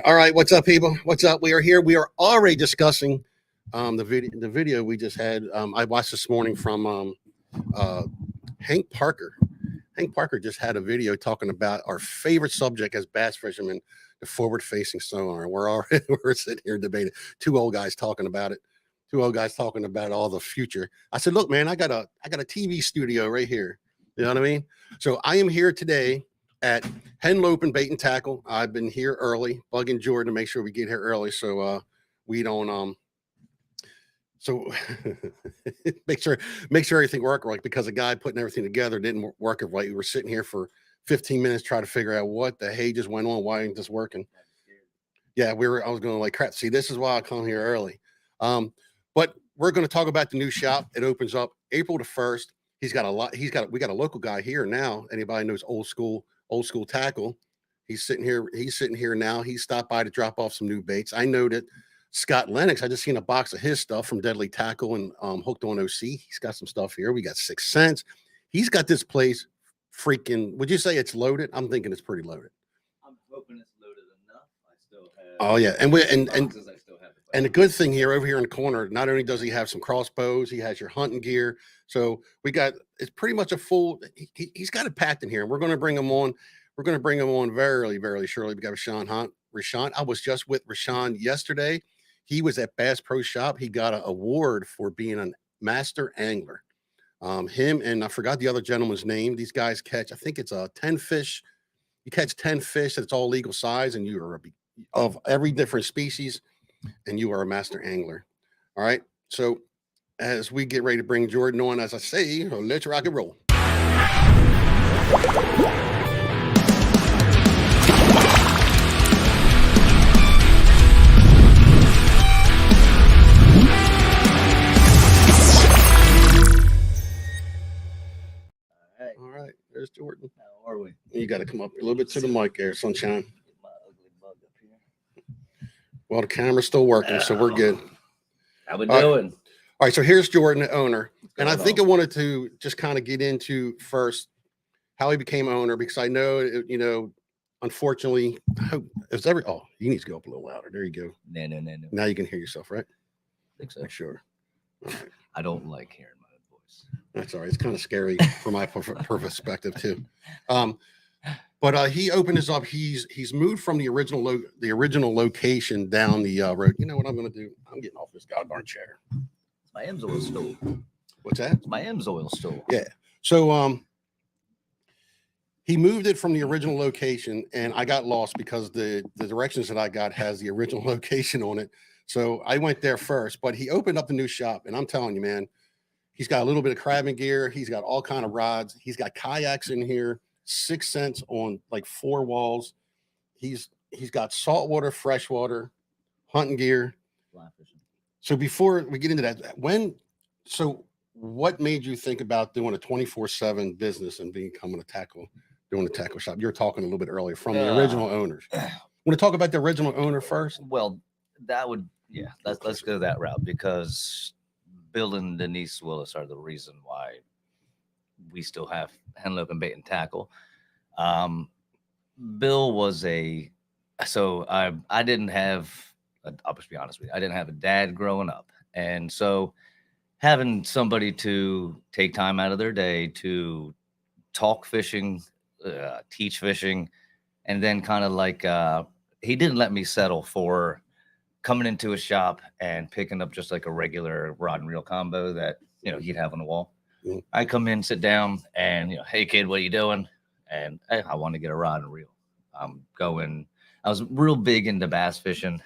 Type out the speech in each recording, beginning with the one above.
All right, what's up, people? What's up? We are here. We are already discussing the video we just had. I watched this morning from uh, Hank Parker. Hank Parker just had a video talking about our favorite subject as bass fishermen, the forward-facing sonar. We're sitting here debating. Two old guys talking about it. Two old guys talking about all the future. I said, "Look, man, I got a TV studio right here. You know what I mean?" So I am here today at Henlopen Bait and Tackle. I've been here early, bugging Jordan to make sure we get here early, so we don't so make sure everything worked right, because the guy putting everything together didn't work it right. We were sitting here for 15 minutes trying to figure out what the hey just went on. Why ain't this working? Yeah, I was going like crap. See, this is why I come here early. But we're going to talk about the new shop. It opens up April the 1st. We got a local guy here now. Anybody knows old school tackle? He's sitting here now. He stopped by to drop off some new baits. I know that Scott Lennox, I just seen a box of his stuff from Deadly Tackle and Hooked on OC. He's got some stuff here. We got 6 cents. He's got this place freaking, would you say it's loaded? I'm thinking it's pretty loaded. I'm hoping it's loaded enough. I still have. Oh yeah, and the good thing here, over here in the corner, not only does he have some crossbows, he has your hunting gear. So it's pretty much a full. He's got it packed in here, and we're going to bring him on. We're going to bring him on very, very shortly. We got Rashawn. I was just with Rashawn yesterday. He was at Bass Pro Shop. He got an award for being a master angler. Him and I forgot the other gentleman's name. These guys catch, I think it's 10 fish. You catch 10 fish that's all legal size, and you are of every different species, and you are a master angler. All right. So as we get ready to bring Jordan on, as I say, let's rock and roll. All right, there's Jordan. How are we? You got to come up a little bit to the mic there, sunshine. My ugly bug up here. Well, the camera's still working, so we're good. How we doing? All right, so here's Jordan, the owner. And I think I wanted to just kind of get into first how he became owner, because I know, unfortunately, you need to go up a little louder. There you go. No. Now you can hear yourself, right? I think so. Sure. All right. I don't like hearing my own voice. That's all right. It's kind of scary from my perspective too. But he opened this up. He's moved from the original location down the road. You know what I'm going to do? I'm getting off this goddamn chair. It's my Emsoil stool. What's that? It's my Emsoil stool. Yeah. So he moved it from the original location, and I got lost because the directions that I got has the original location on it. So I went there first, but he opened up the new shop, and I'm telling you, man, he's got a little bit of crabbing gear. He's got all kind of rods. He's got kayaks in here, 6 cents on like 4 walls. He's got saltwater, freshwater, hunting gear. Fly fishing. So before we get into that, what made you think about doing a 24/7 business and doing a tackle shop? You were talking a little bit earlier from the original owners. Want to talk about the original owner first? Well, let's go that route, because Bill and Denise Willis are the reason why we still have Henlopen Bait and Tackle. Bill was I didn't have, I'll just be honest with you, I didn't have a dad growing up. And so having somebody to take time out of their day to talk fishing, teach fishing, and then kind of like, he didn't let me settle for coming into a shop and picking up just like a regular rod and reel combo that, he'd have on the wall. Mm-hmm. I come in, sit down, and, hey kid, what are you doing? And hey, I want to get a rod and reel. I was real big into bass fishing,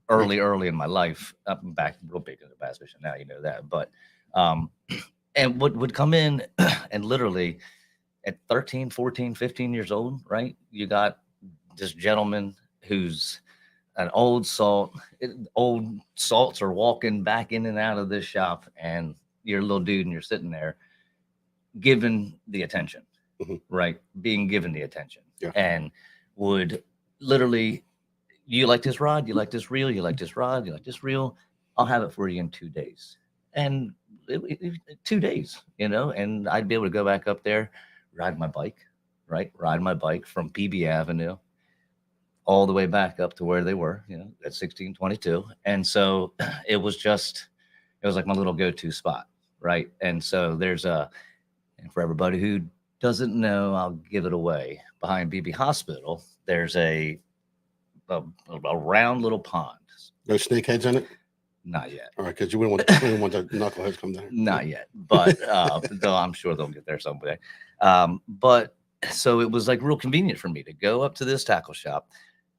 early in my life. I'm back real big into bass fishing now, you know that. But, and would come in and literally at 13, 14, 15 years old, right? You got this gentleman who's an old salts are walking back in and out of this shop, and you're a little dude and you're sitting there given the attention, mm-hmm. right? Being given the attention. Yeah. And would literally, you like this rod? You like this reel? You like this rod? You like this reel? I'll have it for you in 2 days. And 2 days, and I'd be able to go back up there, ride my bike from PB Avenue all the way back up to where they were, at 1622. And so it was like my little go-to spot, right? And so and for everybody who doesn't know, I'll give it away. Behind BB Hospital, there's a round little pond. No snakeheads in it? Not yet. All right, because you wouldn't want the knuckleheads come down. Not yet, but though I'm sure they'll get there someday. But so it was like real convenient for me to go up to this tackle shop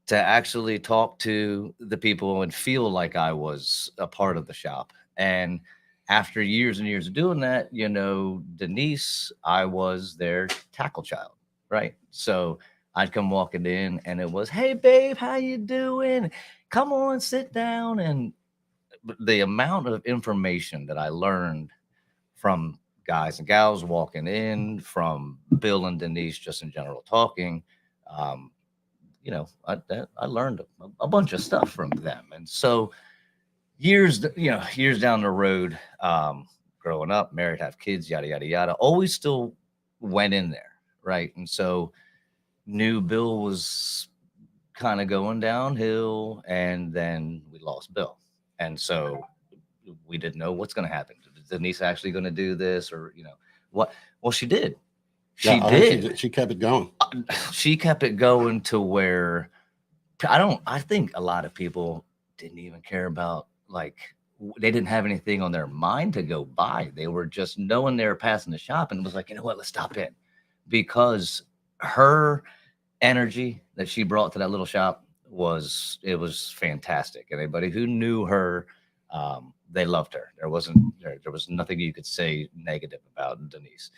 to actually talk to the people and feel like I was a part of the shop. And after years and years of doing that, Denise, I was their tackle child, right? So I'd come walking in and it was, hey, babe, how you doing? Come on, sit down. And the amount of information that I learned from guys and gals walking in, from Bill and Denise, just in general talking, I learned a bunch of stuff from them. And so years down the road, growing up, married, have kids, yada, yada, yada, always still went in there. Right. And so knew Bill was kind of going downhill, and then we lost Bill. And so we didn't know what's going to happen. Is Denise actually going to do this, or, what? Well, she did. She did. She kept it going. She kept it going to where I think a lot of people didn't even care about, like, they didn't have anything on their mind to go buy. They were just knowing they were passing the shop and was like, you know what, let's stop in, because her energy that she brought to that little shop was fantastic. Anybody who knew her, they loved her. There was nothing you could say negative about Denise.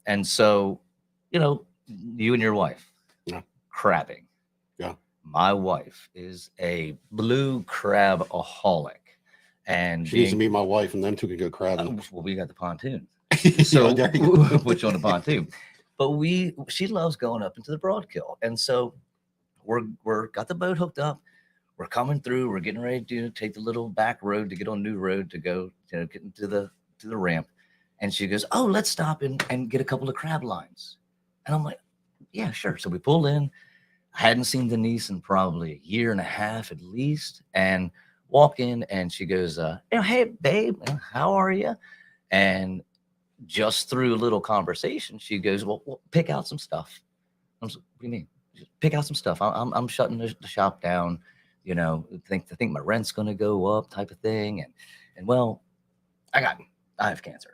And so, you and your wife, crabbing. Yeah. My wife is a blue crab-aholic. And she needs to meet my wife, and them two can go crabbing. Well, we got the pontoon. So we'll put you on the pontoon. But she loves going up into the Broadkill. And so we're got the boat hooked up. We're coming through. We're getting ready to take the little back road to get on New Road to go, get into the ramp. And she goes, oh, let's stop and get a couple of crab lines. And I'm like, yeah, sure. So we pulled in. I hadn't seen Denise in probably a year and a half at least. And walk in, and she goes, hey, babe, how are you? And just through a little conversation, she goes, well, pick out some stuff. I was like, what do you mean? Pick out some stuff. I'm shutting the shop down. I think my rent's going to go up, type of thing. And well, I have cancer.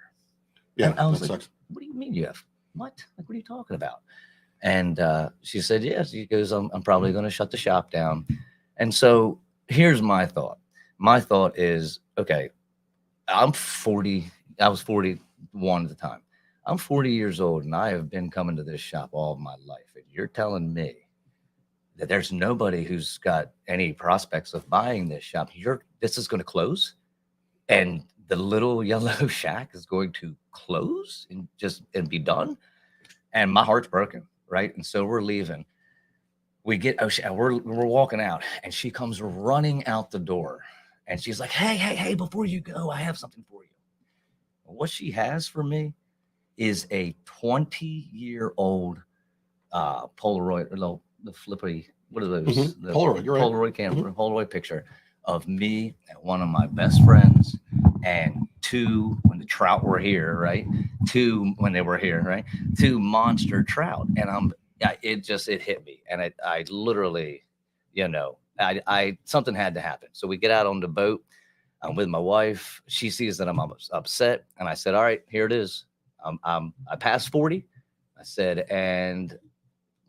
Yeah. And I was like, sucks. What do you mean you have? What? Like, what are you talking about? And she said, yes. She goes, I'm probably going to shut the shop down. And so here's my thought. My thought is, okay, I'm 40. I was 41 at the time. I'm 40 years old, and I have been coming to this shop all of my life. And you're telling me that there's nobody who's got any prospects of buying this shop. This is going to close, and the little yellow shack is going to close and be done. And my heart's broken, right? And so we're leaving. We're walking out, and she comes running out the door, and she's like, hey, before you go, I have something for you. What she has for me is a 20-year-old Polaroid, the flippy, what are those? Mm-hmm. The Polaroid, you're Polaroid right. camera, mm-hmm. Polaroid picture of me and one of my best friends, and two when the trout were here, right? Two when they were here, right? Two monster trout, and it hit me, and I literally, I something had to happen. So we get out on the boat. I'm with my wife. She sees that I'm upset, and I said, all right, here it is. I passed 40. I said, and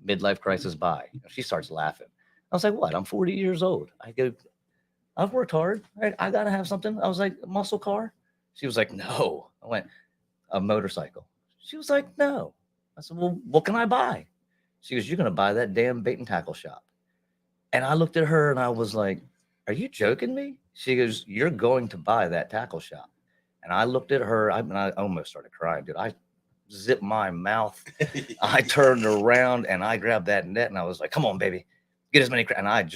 midlife crisis by. She starts laughing. I was like, what? I'm 40 years old. I go, I've worked hard. I got to have something. I was like, a muscle car? She was like, no. I went, a motorcycle. She was like, no. I said, well, what can I buy? She goes, you're going to buy that damn bait and tackle shop. And I looked at her and I was like, are you joking me? She goes, you're going to buy that tackle shop. And I looked at her. I almost started crying, dude. I zipped my mouth. I turned around and I grabbed that net and I was like, come on, baby, get as many. And I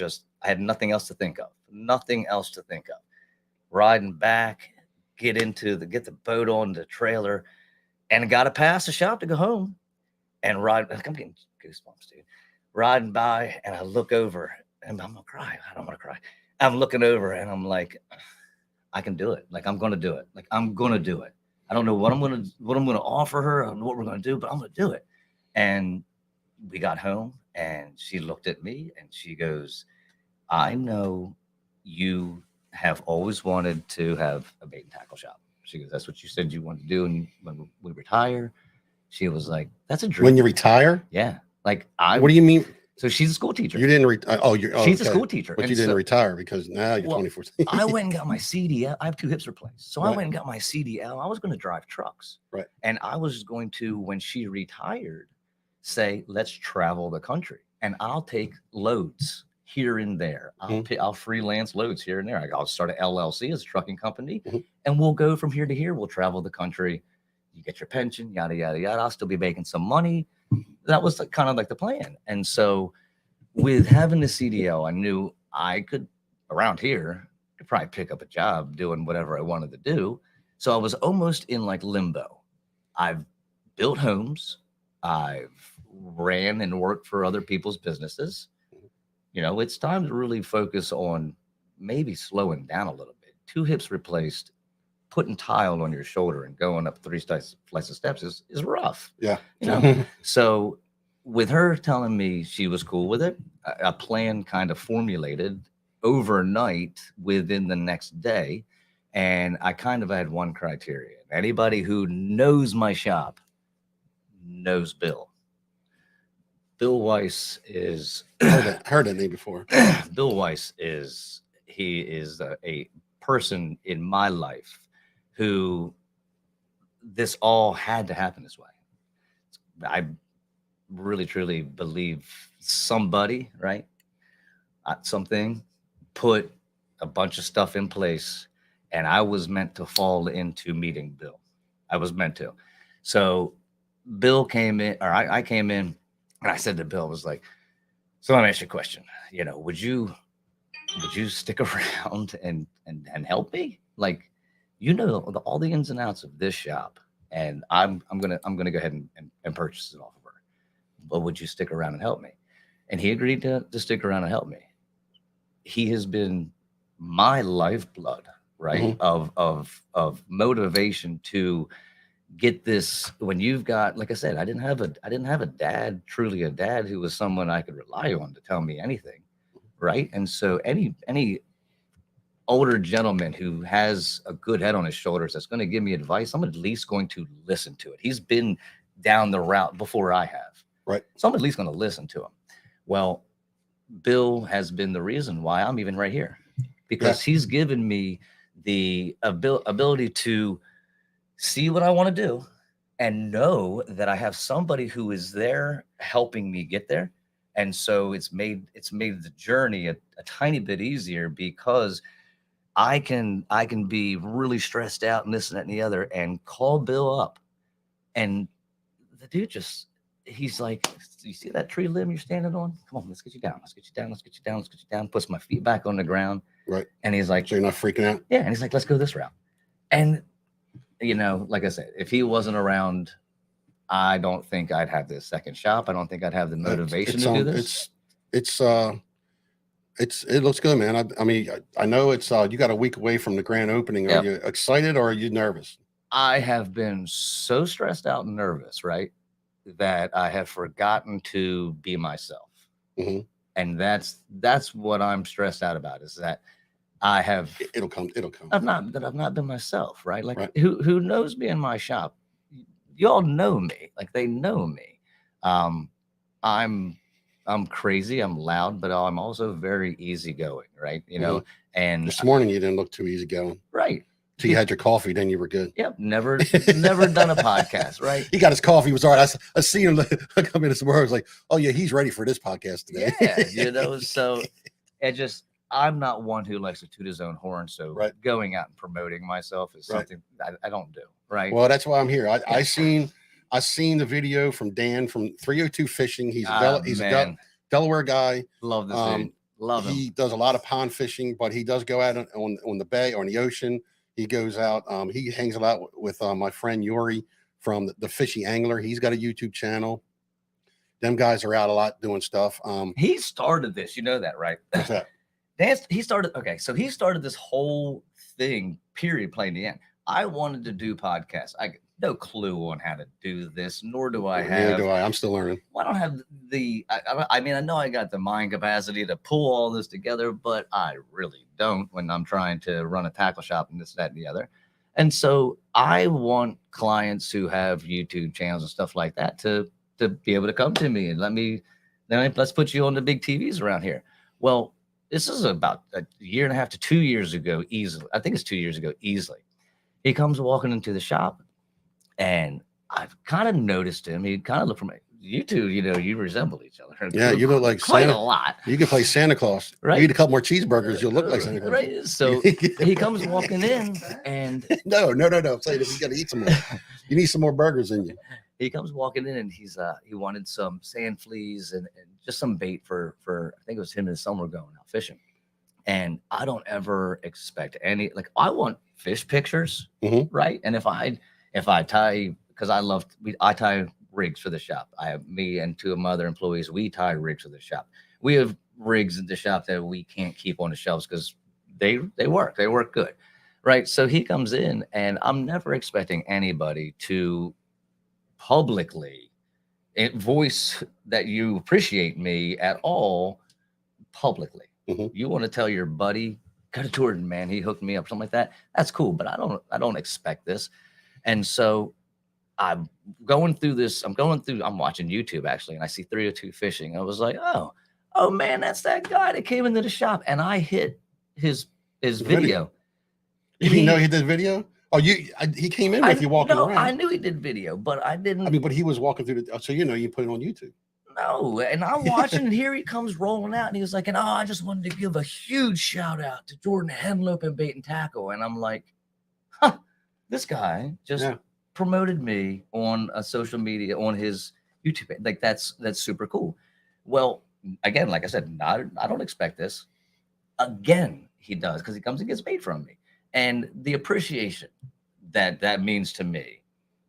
had nothing else to think of. Nothing else to think of. Riding back, get the boat on the trailer, and got to pass the shop to go home and ride. I'm getting goosebumps, dude. riding by, and I look over, and I'm gonna cry. I don't want to cry. I'm looking over, and I'm like, I can do it. Like, I'm gonna do it. Like, I'm gonna do it. I don't know what I'm gonna offer her, and what we're gonna do, but I'm gonna do it. And we got home, and she looked at me, and she goes, I know you have always wanted to have a bait and tackle shop. She goes, that's what you said you wanted to do, and when we retire. She was like, that's a dream. When you retire? Yeah. Like, what do you mean? So she's a school teacher. You didn't retire. Oh, you're she's okay. a school teacher. But you didn't retire because now you're 24. I went and got my CDL. I have 2 hips replaced. So I Right. went and got my CDL. I was going to drive trucks. Right. And I was going to, when she retired, say, let's travel the country. And I'll take loads here and there. I'll freelance loads here and there. I'll start an LLC as a trucking company, and we'll go from here to here. We'll travel the country. You get your pension, yada, yada, yada. I'll still be making some money. That was kind of like the plan. And so with having the CDL, I knew I could, around here, could probably pick up a job doing whatever I wanted to do. So I was almost in like limbo. I've built homes. I've ran and worked for other people's businesses. You know, it's time to really focus on maybe slowing down a little bit. 2 hips replaced, putting tile on your shoulder and going up 3 flights of steps is rough. Yeah. You know, so with her telling me she was cool with it, a plan kind of formulated overnight within the next day. And I kind of had one criteria. Anybody who knows my shop knows Bill. Bill Weiss is heard that name before. Bill Weiss is a person in my life who this all had to happen this way. I really truly believe somebody, right? Something put a bunch of stuff in place, and I was meant to fall into meeting Bill. I was meant to. So Bill came in, or I came in, and I said to Bill, I was like, so let me ask you a question. You know, would you stick around and help me? Like, you know, all the ins and outs of this shop, and I'm gonna go ahead and purchase it off of her. But would you stick around and help me? And he agreed to stick around and help me. He has been my lifeblood, right? Of motivation to get this. When you've got, like I said, I didn't have a dad, truly a dad who was someone I could rely on to tell me anything, right? And so any older gentleman who has a good head on his shoulders that's going to give me advice, I'm at least going to listen to it. He's been down the route before I have, right? So I'm at least going to listen to him. Well, Bill has been the reason why I'm even right here, because he's given me the ability to see what I want to do and know that I have somebody who is there helping me get there. And so it's made the journey a tiny bit easier, because I can be really stressed out and this and that and the other, and call Bill up, and the dude just, he's like, you see that tree limb you're standing on? Come on, let's get you down. Let's get you down. Let's get you down. Let's get you down. Puts my feet back on the ground. Right. And he's like, so you're not freaking out? Yeah. And he's like, let's go this route. And, you know, like I said, if he wasn't around, I don't think I'd have this second shop. I don't think I'd have the motivation to do this. It looks good, man. I mean, I know it's you got a week away from the grand opening. Are you excited or are you nervous? I have been so stressed out and nervous, right, that I have forgotten to be myself. And that's what I'm stressed out about, is that I have it'll come. I've not been myself, right? Like, who knows me in my shop? Y'all know me, like they know me. I'm crazy, I'm loud, but I'm also very easygoing, right? You know, and this morning you didn't look too easygoing, right? Till you had your coffee, then you were good. Yep, never done a podcast, right? He got his coffee, was all right. I seen him come in this morning. I was like, oh yeah, he's ready for this podcast today. Yeah, you know, so I'm not one who likes to toot his own horn. So going out and promoting myself is something I don't do. Right. Well, that's why I'm here. I seen the video from Dan from 302 Fishing. He's a Delaware guy. Love this dude. Love him. He does a lot of pond fishing, but he does go out on the bay or on the ocean. He goes out. He hangs out with my friend Yuri from the Fishy Angler. He's got a YouTube channel. Them guys are out a lot doing stuff. He started this, you know that, right? What's that? He started this whole thing, period, plain the end. I wanted to do podcasts. I got no clue on how to do this, nor do I have. Neither do I. I'm still learning. Well, I don't have I mean, I know I got the mind capacity to pull all this together, but I really don't when I'm trying to run a tackle shop and this, that, and the other. And so I want clients who have YouTube channels and stuff like that to be able to come to me and let's put you on the big TVs around here. Well, this is about a year and a half to 2 years ago, easily. I think it's 2 years ago, easily. He comes walking into the shop, and I've kind of noticed him. He kind of looked from you two, you resemble each other. Yeah, you look like quite Santa. a lot. You can play Santa Claus. Right. You eat a couple more cheeseburgers, you'll look like Santa Claus. Right. So he comes walking in, and no. I'm saying if you got to eat some more, you need some more burgers in you. He comes walking in, and he wanted some sand fleas and just some bait for I think it was him and his son were going out fishing. And I don't ever expect any, like, I want fish pictures, right? And if I tie, because I tie rigs for the shop. I have me and two of my other employees, we tie rigs for the shop. We have rigs in the shop that we can't keep on the shelves because they work good, right? So he comes in, and I'm never expecting anybody to publicly voice that you appreciate me at all publicly. You want to tell your buddy, got a Jordan, man, he hooked me up, something like that. That's cool, but I don't expect this. And so I'm going through this. I'm watching YouTube actually, and I see 302 Fishing. I was like, oh man, that's that guy that came into the shop, and I hit his video. You didn't know he did video? Oh, he came in with you walking around. I knew he did video, but I didn't. I mean, but he was walking through so you put it on YouTube. No, and I'm watching, and here he comes rolling out, and he was like, I just wanted to give a huge shout out to Jordan Henlopen Bait and Tackle. And I'm like, this guy just promoted me on a social media, on his YouTube page. Like, that's super cool. Well, again, like I said, I don't expect this. Again, he does, because he comes and gets bait from me. And the appreciation that means to me,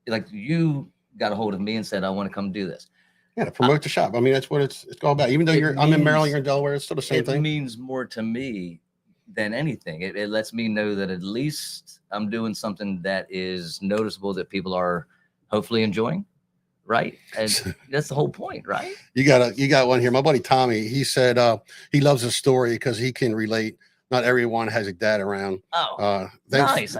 like, you got a hold of me and said, I want to come do this. Yeah, to promote the shop. I mean, that's what it's all about. Even though I'm in Maryland, you're in Delaware, it's still the same thing. It means more to me than anything. It lets me know that at least I'm doing something that is noticeable, that people are hopefully enjoying, right? And that's the whole point, right? You got one here. My buddy Tommy, he said he loves the story because he can relate. Not everyone has a dad around. Nice.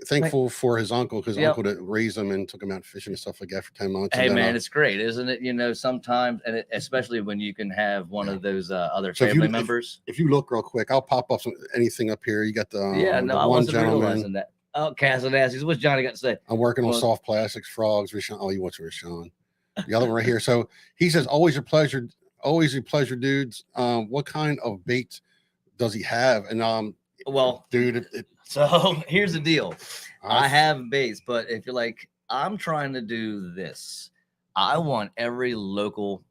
Thankful for his uncle, because uncle that raised him and took him out fishing and stuff like that for 10 months. Hey, man, it's great, isn't it? Sometimes, and especially when you can have one of those other family members. If you look real quick, I'll pop up anything up here. You got the I wasn't realizing that. Oh, Cassidy, what's Johnny got to say? I'm working on soft plastics, frogs, Rashawn. Oh, you want Rashawn? The other one right here. So he says, always a pleasure, dudes. What kind of bait does he have? And well, dude, so here's the deal. I have baits, but if you're like, I'm trying to do this, I want every local.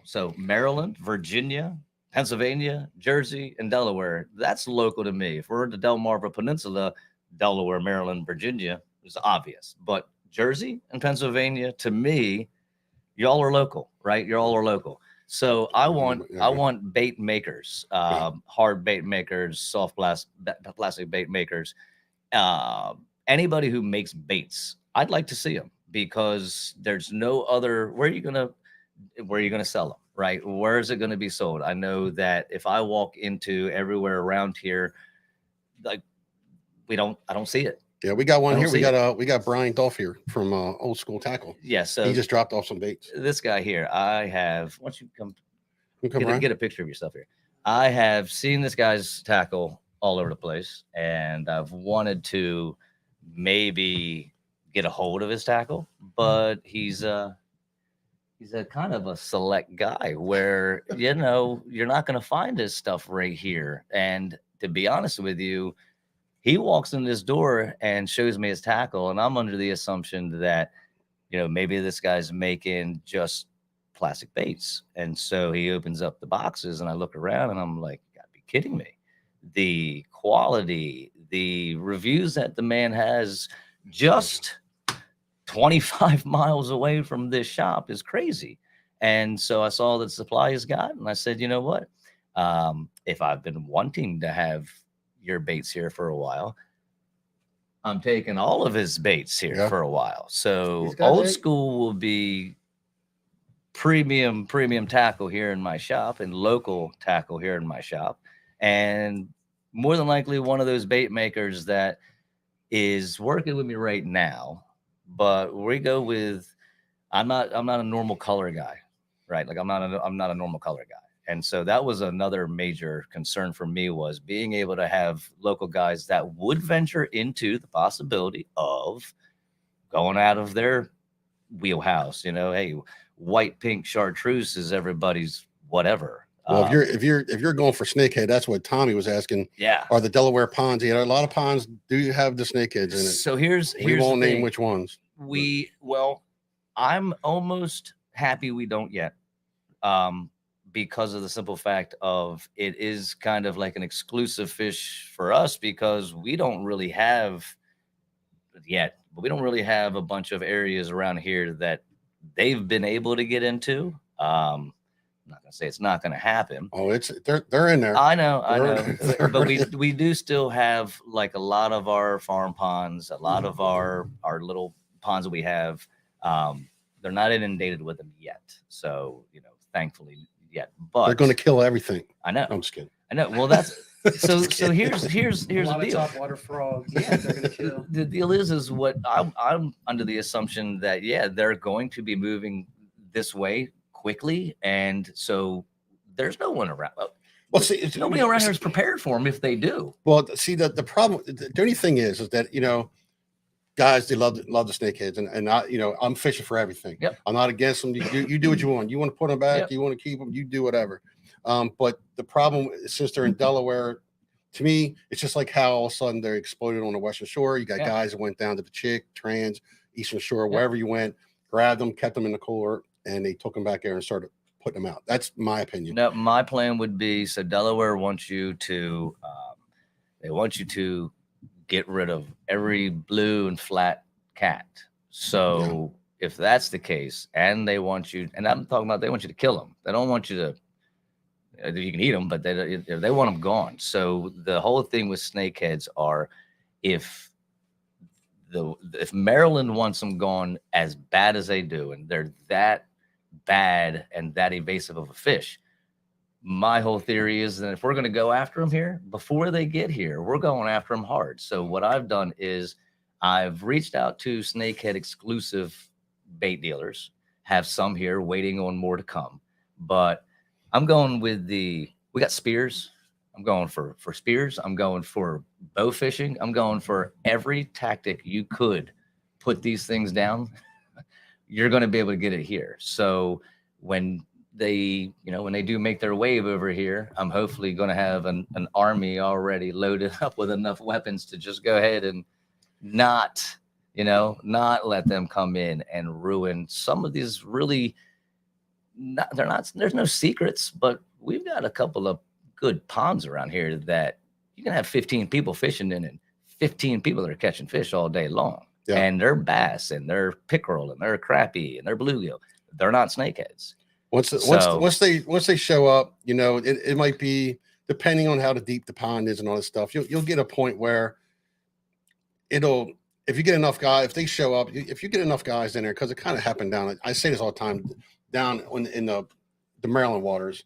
So Maryland, Virginia, Pennsylvania, Jersey, and Delaware. That's local to me. If we're in the Delmarva Peninsula, Delaware, Maryland, Virginia is obvious. But Jersey and Pennsylvania, to me, y'all are local, right? You all are local. So I want bait makers, hard bait makers, soft plastic bait makers, anybody who makes baits. I'd like to see them, because there's no other. Where are you gonna sell them, right? Where is it going to be sold? I know that if I walk into everywhere around here, like, I don't see it. Yeah, we got one here. We got Brian Dolph here from Old School Tackle. Yeah, so he just dropped off some baits. This guy here, I have. Why don't you come get a picture of yourself here? I have seen this guy's tackle all over the place, and I've wanted to maybe get a hold of his tackle, but he's a kind of a select guy where you're not going to find his stuff right here. And to be honest with you, he walks in this door and shows me his tackle, and I'm under the assumption that, maybe this guy's making just plastic baits. And so he opens up the boxes, and I look around, and I'm like, you gotta be kidding me. The quality, the reviews that the man has, just 25 miles away from this shop is crazy. And so I saw that supply has got, and I said, you know what? If I've been wanting to have your baits here for a while, I'm taking all of his baits here for a while. So old school will be premium tackle here in my shop and local tackle here in my shop. And more than likely one of those bait makers that is working with me right now, but we go with, I'm not a normal color guy, right? Like I'm not a normal color guy. And so that was another major concern for me, was being able to have local guys that would venture into the possibility of going out of their wheelhouse. You know, hey, white pink chartreuse is everybody's whatever. Well, if you're going for snakehead, that's what Tommy was asking. Yeah. Are the Delaware ponds? Yeah, a lot of ponds do have the snakeheads in it. So here's we won't name which ones. Well, I'm almost happy we don't yet. Because of the simple fact of it is kind of like an exclusive fish for us, because we don't really have yet, but we don't really have a bunch of areas around here that they've been able to get into. I'm not gonna say it's not gonna happen. Oh, they're in there. I know, but we do still have like a lot of our farm ponds, a lot of our little ponds that we have. They're not inundated with them yet, so thankfully. Yet, but they're going to kill everything. I know. I'm just kidding. I know. Well, that's so here's the deal. Topwater frogs. Yeah, they're going to kill. The deal is what I'm under the assumption that they're going to be moving this way quickly, and so there's no one around. Well, see, nobody around here is prepared for them if they do. Well, see, the problem, the only thing is that guys, they love the snakeheads, and I'm fishing for everything. Yep. I'm not against them. You do what you want. You want to put them back. Yep. You want to keep them. You do whatever. But the problem, since they're in Delaware, to me, it's just like how all of a sudden they exploded on the Western Shore. You got guys that went down to the Trans, Eastern Shore, wherever you went, grabbed them, kept them in the cooler, and they took them back there and started putting them out. That's my opinion. No, my plan would be, so Delaware wants you to, they want you to get rid of every blue and flat cat. So if that's the case, and they want you, and I'm talking about, they want you to kill them. They don't want you to, you can eat them, but they want them gone. So the whole thing with snakeheads are, if Maryland wants them gone as bad as they do, and they're that bad and that evasive of a fish, my whole theory is that if we're going to go after them here, before they get here, we're going after them hard. So what I've done is I've reached out to snakehead exclusive bait dealers, have some here waiting on more to come. But I'm going with we got spears. I'm going for spears. I'm going for bow fishing. I'm going for every tactic you could put these things down. You're going to be able to get it here. So when they do make their wave over here, I'm hopefully going to have an army already loaded up with enough weapons to just go ahead and not let them come in and ruin some of these really, there's no secrets, but we've got a couple of good ponds around here that you can have 15 people fishing in, and 15 people that are catching fish all day long. Yeah. And they're bass and they're pickerel and they're crappie and they're bluegill. They're not snakeheads. Once they show up, it might be, depending on how deep the pond is and all this stuff, you'll get a point where if you get enough guys, if they show up, if you get enough guys in there, because it kind of happened I say this all the time, down in the Maryland waters,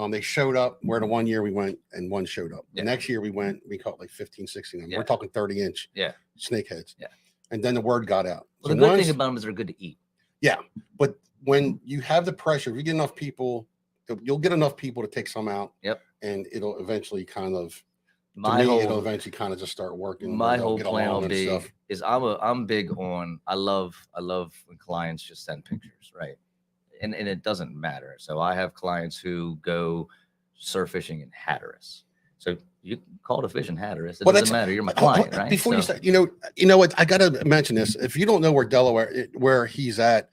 they showed up where the one year we went and one showed up. The next year we caught like 15, 16 of them. We're talking 30-inch snakeheads. Yeah. And then the word got out. Well, the good thing about them is they're good to eat. Yeah. But when you have the pressure, if you get enough people, you'll get enough people to take some out. Yep. And it'll eventually kind of just start working. My whole plan will be is I'm big on, I love when clients just send pictures, right? And it doesn't matter. So I have clients who go surf fishing in Hatteras. So you call it a fish in Hatteras. It doesn't matter. You're my client, right? Before you start, you know what? I got to mention this. If you don't know where Delaware, where he's at,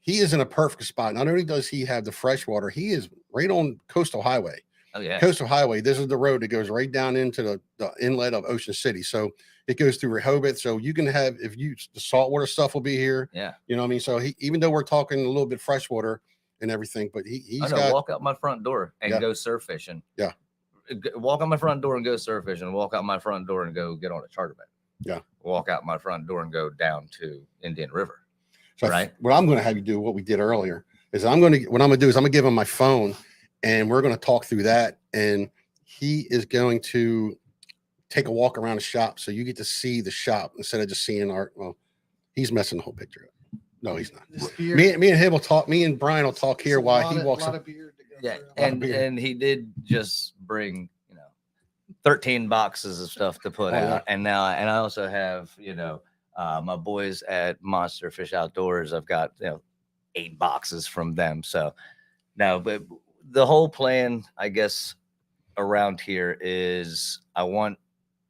he is in a perfect spot. Not only does he have the fresh water, he is right on Coastal Highway. Oh, yeah. Coastal Highway. This is the road that goes right down into the inlet of Ocean City. So it goes through Rehoboth. So you can have, if you, the saltwater stuff will be here. Yeah. You know what I mean? So even though we're talking a little bit freshwater and everything, but he's got, walk out my front door and go surf fishing. Yeah. Walk out my front door and go surf fishing. Walk out my front door and go get on a charter boat. Yeah. Walk out my front door and go down to Indian River. So right. What I'm going to have you do, what we did earlier, is what I'm going to do is I'm going to give him my phone and we're going to talk through that. And he is going to take a walk around the shop. So you get to see the shop instead of just seeing art. Well, he's messing the whole picture up. No, he's not. Me and him will talk. Me and Brian will talk here while he walks up. Yeah. And he did just bring, 13 boxes of stuff to put out. Yeah. And I also have, my boys at Monster Fish Outdoors, I've got 8 boxes from them. So now, but the whole plan, I guess, around here is I want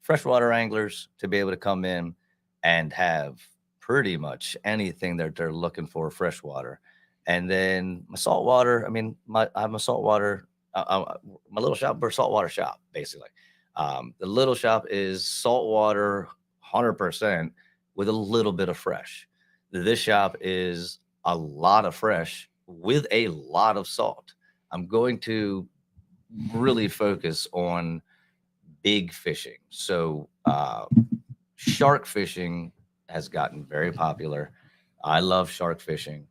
freshwater anglers to be able to come in and have pretty much anything that they're looking for freshwater. And then my saltwater, I'm a saltwater, my little shop, we're a saltwater shop, basically. The little shop is saltwater 100% with a little bit of fresh. This shop is a lot of fresh with a lot of salt. I'm going to really focus on big fishing. So shark fishing has gotten very popular. I love shark fishing,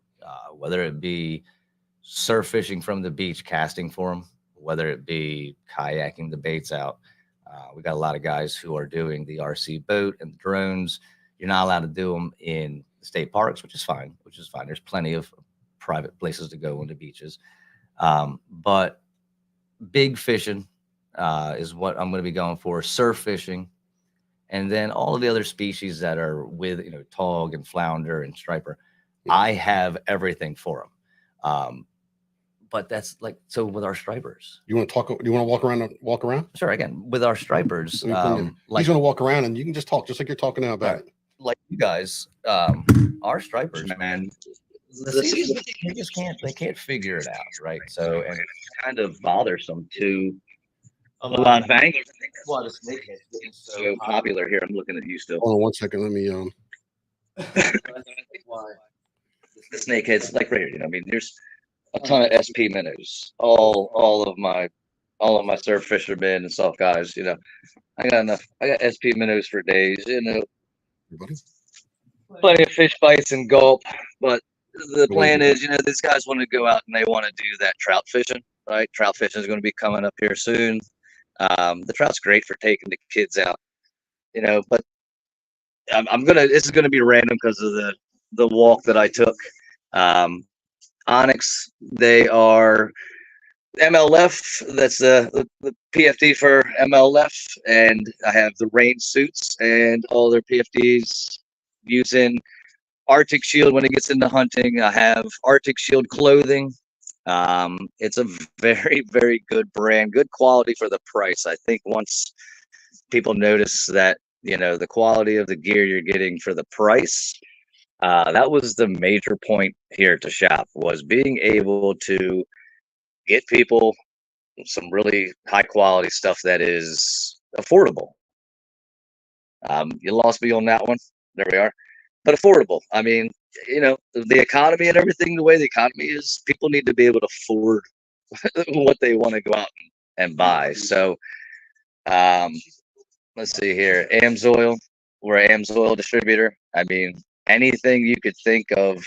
whether it be surf fishing from the beach, casting for them, whether it be kayaking the baits out. We got a lot of guys who are doing the RC boat and the drones. You're not allowed to do them in state parks, which is fine. There's plenty of private places to go on the beaches. But big fishing is what I'm going to be going for. Surf fishing. And then all of the other species that are with, tog and flounder and striper. I have everything for them. But that's like, so with our stripers. You want to talk? You want to walk around? Sure. Again, with our stripers, he's going to walk around and you can just talk just like you're talking now about it. Like you guys, our stripers, man, they can't figure it out, right? So, and it's kind of bothersome to a lot of anglers. That's why the snakehead's getting so popular here. I'm looking at you still. Hold on 1 second. Let me the snakeheads, like right here, there's a ton of SP minnows. All of my surf fishermen and soft guys, I got enough. I got SP minnows for days, Everybody? Plenty of fish bites and gulp. But the plan is, these guys want to go out and they want to do that trout fishing, right? Trout fishing is going to be coming up here soon. The trout's great for taking the kids out, but this is gonna be random because of the walk that I took. Onyx, they are MLF. That's the PFD for MLF, and I have the rain suits and all their PFDs using Arctic Shield when it gets into hunting. I have Arctic Shield clothing. It's a very, very good brand, good quality for the price. I think once people notice that, the quality of the gear you're getting for the price, that was the major point here to shop, was being able to get people some really high quality stuff that is affordable. You lost me on that one. There we are. But affordable. The economy and everything, the way the economy is, people need to be able to afford what they want to go out and buy. So let's see here. AMSOIL, we're an AMSOIL distributor. Anything you could think of,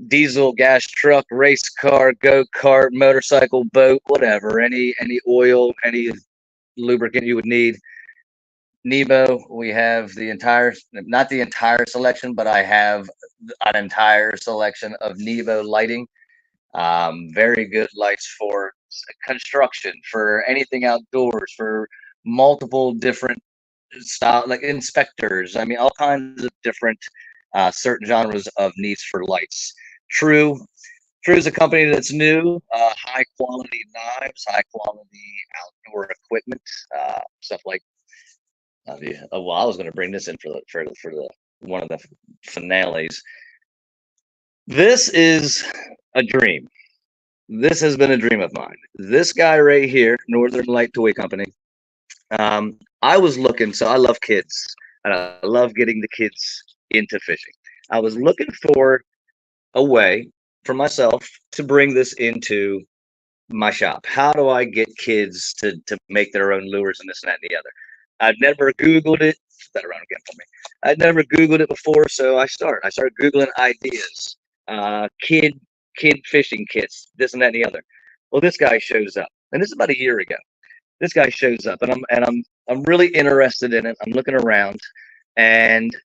diesel, gas truck, race car, go-kart, motorcycle, boat, whatever, any oil, any lubricant you would need. Nebo, we have not the entire selection, but I have an entire selection of Nebo lighting. Very good lights for construction, for anything outdoors, for multiple different style, like inspectors. All kinds of different certain genres of needs for lights. True is a company that's new, high quality knives, high quality outdoor equipment, stuff like. I was going to bring this in for the one of the finales. This is a dream. This has been a dream of mine. This guy right here, Northern Light Toy Company, I was looking, so I love kids, and I love getting the kids into fishing. I was looking for a way for myself to bring this into my shop. How do I get kids to make their own lures and this and that and the other? I've never Googled it. Put that around again for me. I'd never Googled it before, so I started Googling ideas, kid fishing kits, this and that and the other. Well, this guy shows up, and this is about a year ago. This guy shows up, and I'm really interested in it. I'm looking around, and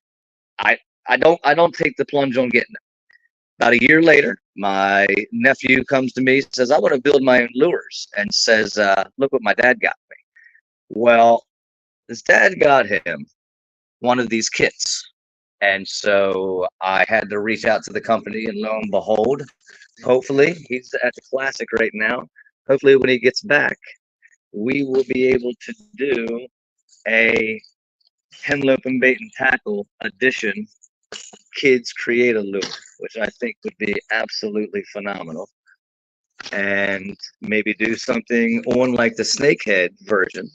I I don't take the plunge on getting it. About a year later, my nephew comes to me, says, I want to build my own lures, and says, look what my dad got me. Well, his dad got him one of these kits. And so I had to reach out to the company, and lo and behold, hopefully, he's at the Classic right now. Hopefully, when he gets back, we will be able to do a Henlopen Bait and Tackle edition kids create a lure, which I think would be absolutely phenomenal. And maybe do something on like the snakehead version,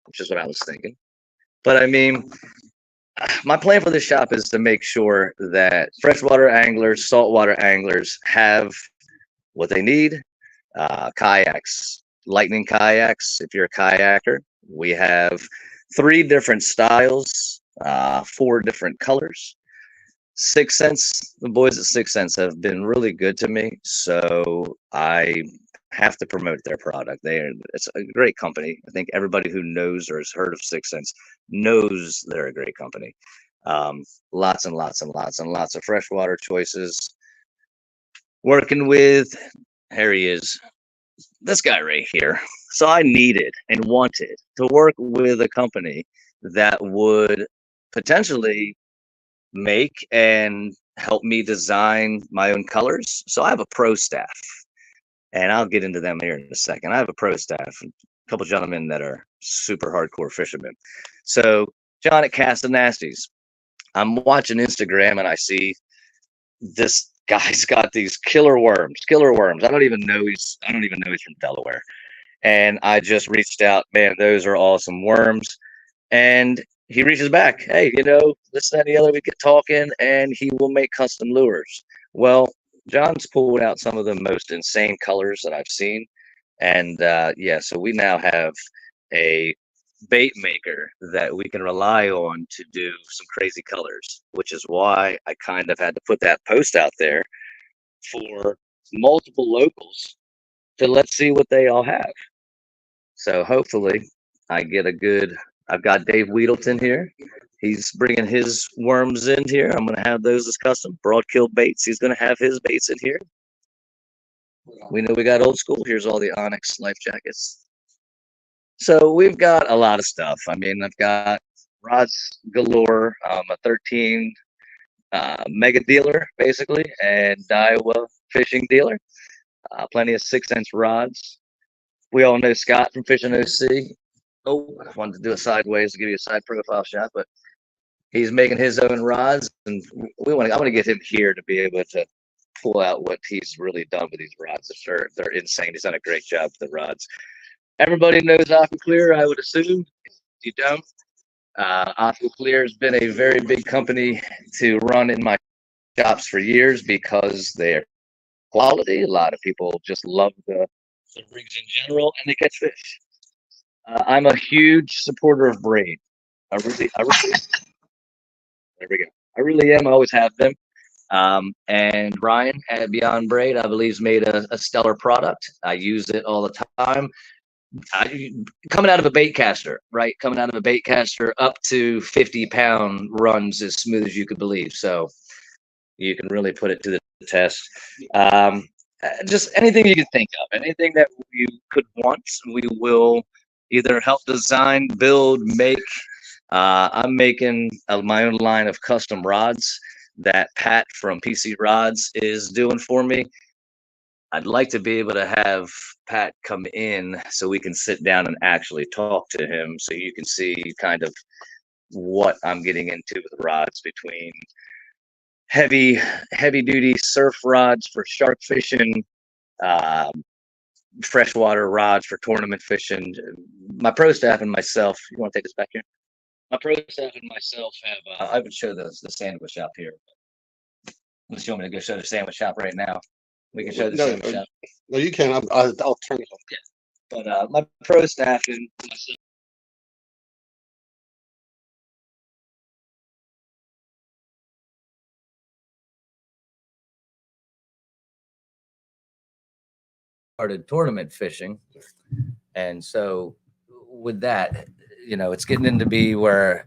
which is what I was thinking. But I mean, my plan for this shop is to make sure that freshwater anglers, saltwater anglers have what they need. Kayaks, lightning kayaks. If you're a kayaker, we have 3 different styles, 4 different colors. Six Sense, the boys at Six Sense have been really good to me, so I have to promote their product. It's a great company. I think everybody who knows or has heard of Six Sense knows they're a great company. Lots and lots and lots and lots of freshwater choices. Working with, here he is, this guy right here. So I needed and wanted to work with a company that would potentially make and help me design my own colors. So I have a pro staff, and I'll get into them here in a second. I have a pro staff, a couple gentlemen that are super hardcore fishermen. So John at Cast and Nasties, I'm watching Instagram and I see this guy's got these killer worms. Killer worms. I don't even know he's from Delaware. And I just reached out, man, those are awesome worms. And he reaches back, hey, this, that, and the other, we get talking, and he will make custom lures. Well, John's pulled out some of the most insane colors that I've seen. And yeah, so we now have a bait maker that we can rely on to do some crazy colors, which is why I kind of had to put that post out there for multiple locals to let's see what they all have. So hopefully I get a good, I've got Dave Weedleton here. He's bringing his worms in here. I'm going to have those as custom. Broadkill Baits, he's going to have his baits in here. We know we got old school. Here's all the Onyx life jackets. So we've got a lot of stuff. I mean, I've got rods galore, a 13 mega dealer, basically, and Iowa fishing dealer. Plenty of 6-inch rods. We all know Scott from Fishing OC. Oh, I wanted to do a sideways to give you a side profile shot, but he's making his own rods, and I want to get him here to be able to pull out what he's really done with these rods. They're insane. He's done a great job with the rods. Everybody knows AquaClear, I would assume. If you don't, AquaClear has been a very big company to run in my shops for years because they're quality. A lot of people just love the rigs in general, and they catch fish. I'm a huge supporter of braid. I really, there we go. I really am. I always have been. And Ryan at Beyond Braid, I believe, has made a stellar product. I use it all the time. Coming out of a bait caster, right? Coming out of a bait caster, up to 50-pound runs as smooth as you could believe. So you can really put it to the test. Just anything you can think of, anything that you could want, we will either help design, build, make. I'm making my own line of custom rods that Pat from PC Rods is doing for me. I'd like to be able to have Pat come in so we can sit down and actually talk to him so you can see kind of what I'm getting into with rods, between heavy duty surf rods for shark fishing, freshwater rods for tournament fishing. My pro staff and myself. You want to take us back here? My pro staff and myself have. I would show the sandwich shop here. Unless you want me to go show the sandwich shop right now, we can show the sandwich shop. No, you can. I'll turn it off. But my pro staff and myself. Started tournament fishing, and so with that, it's getting into be where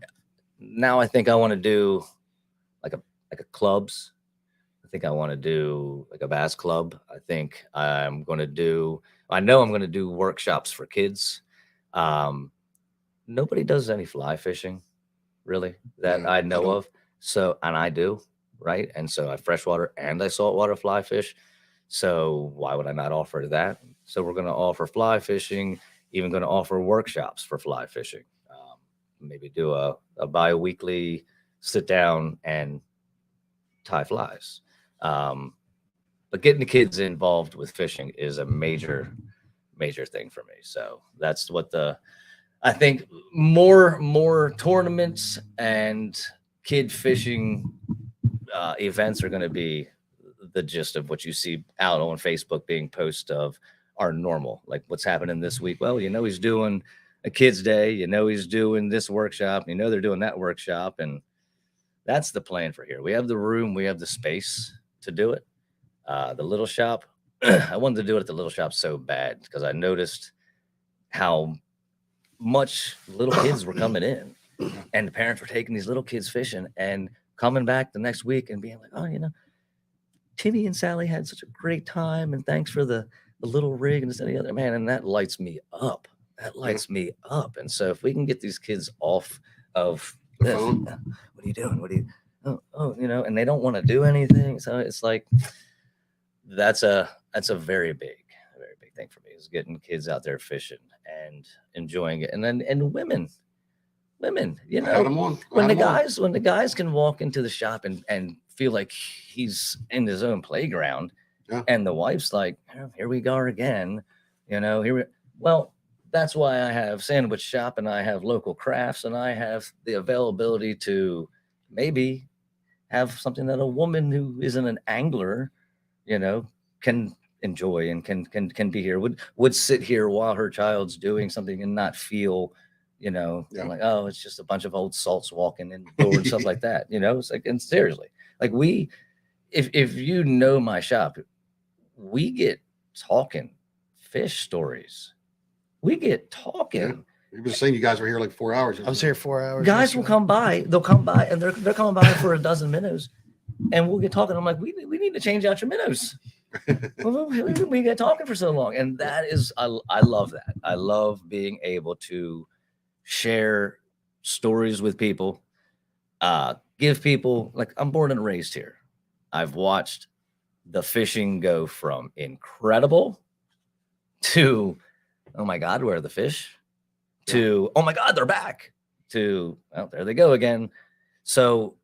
now I think I want to do like a clubs. I think I want to do like a bass club. I think I know I'm going to do workshops for kids. Nobody does any fly fishing really that I know of. So, and I do, right? And so I freshwater and I saltwater fly fish. So why would I not offer that? So we're going to offer fly fishing, even going to offer workshops for fly fishing. Maybe do a bi-weekly sit down and tie flies. But getting the kids involved with fishing is a major thing for me. So that's what I think more tournaments and kid fishing events are going to be the gist of what you see out on Facebook being posts of are normal. Like what's happening this week. Well, he's doing a kids day, he's doing this workshop, they're doing that workshop. And that's the plan for here. We have the room, we have the space to do it. The little shop, I wanted to do it at the little shop so bad because I noticed how much little kids were coming in and the parents were taking these little kids fishing and coming back the next week and being like, oh, Timmy and Sally had such a great time and thanks for the little rig and this and the other, man. And that lights me up. And so if we can get these kids off of this, what are you doing? And they don't want to do anything. So it's like, that's a very big thing for me is getting kids out there fishing and enjoying it. And then, women, when the guys can walk into the shop and feel like he's in his own playground and the wife's like, here we go again, well, that's why I have sandwich shop and I have local crafts and I have the availability to maybe have something that a woman who isn't an angler, can enjoy and can be here, would sit here while her child's doing something and not feel, like, oh, it's just a bunch of old salts walking in the door and stuff like that. It's like, and seriously, like if my shop, we get talking fish stories. We get talking. Yeah. You were saying you guys were here like 4 hours. I was here 4 hours. Guys will come by. They'll come by and they're coming by for a dozen minnows, and we'll get talking. I'm like, we need to change out your minnows. We get talking for so long, and that is I love that. I love being able to share stories with people, give people, like, I'm born and raised here. I've watched the fishing go from incredible to, oh my God, where are the fish? To, oh my God, they're back. To, well, there they go again. So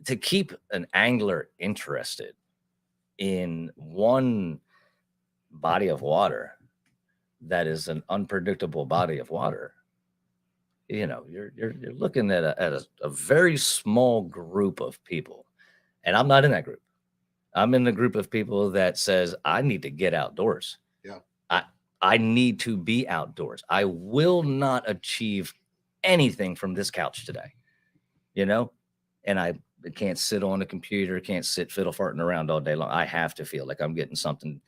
to keep an angler interested in one body of water that is an unpredictable body of water, you're looking at a very small group of people. And I'm not in that group. I'm in the group of people that says, I need to get outdoors. Yeah. I need to be outdoors. I will not achieve anything from this couch today, and I can't sit on a computer, can't sit fiddle farting around all day long. I have to feel like I'm getting something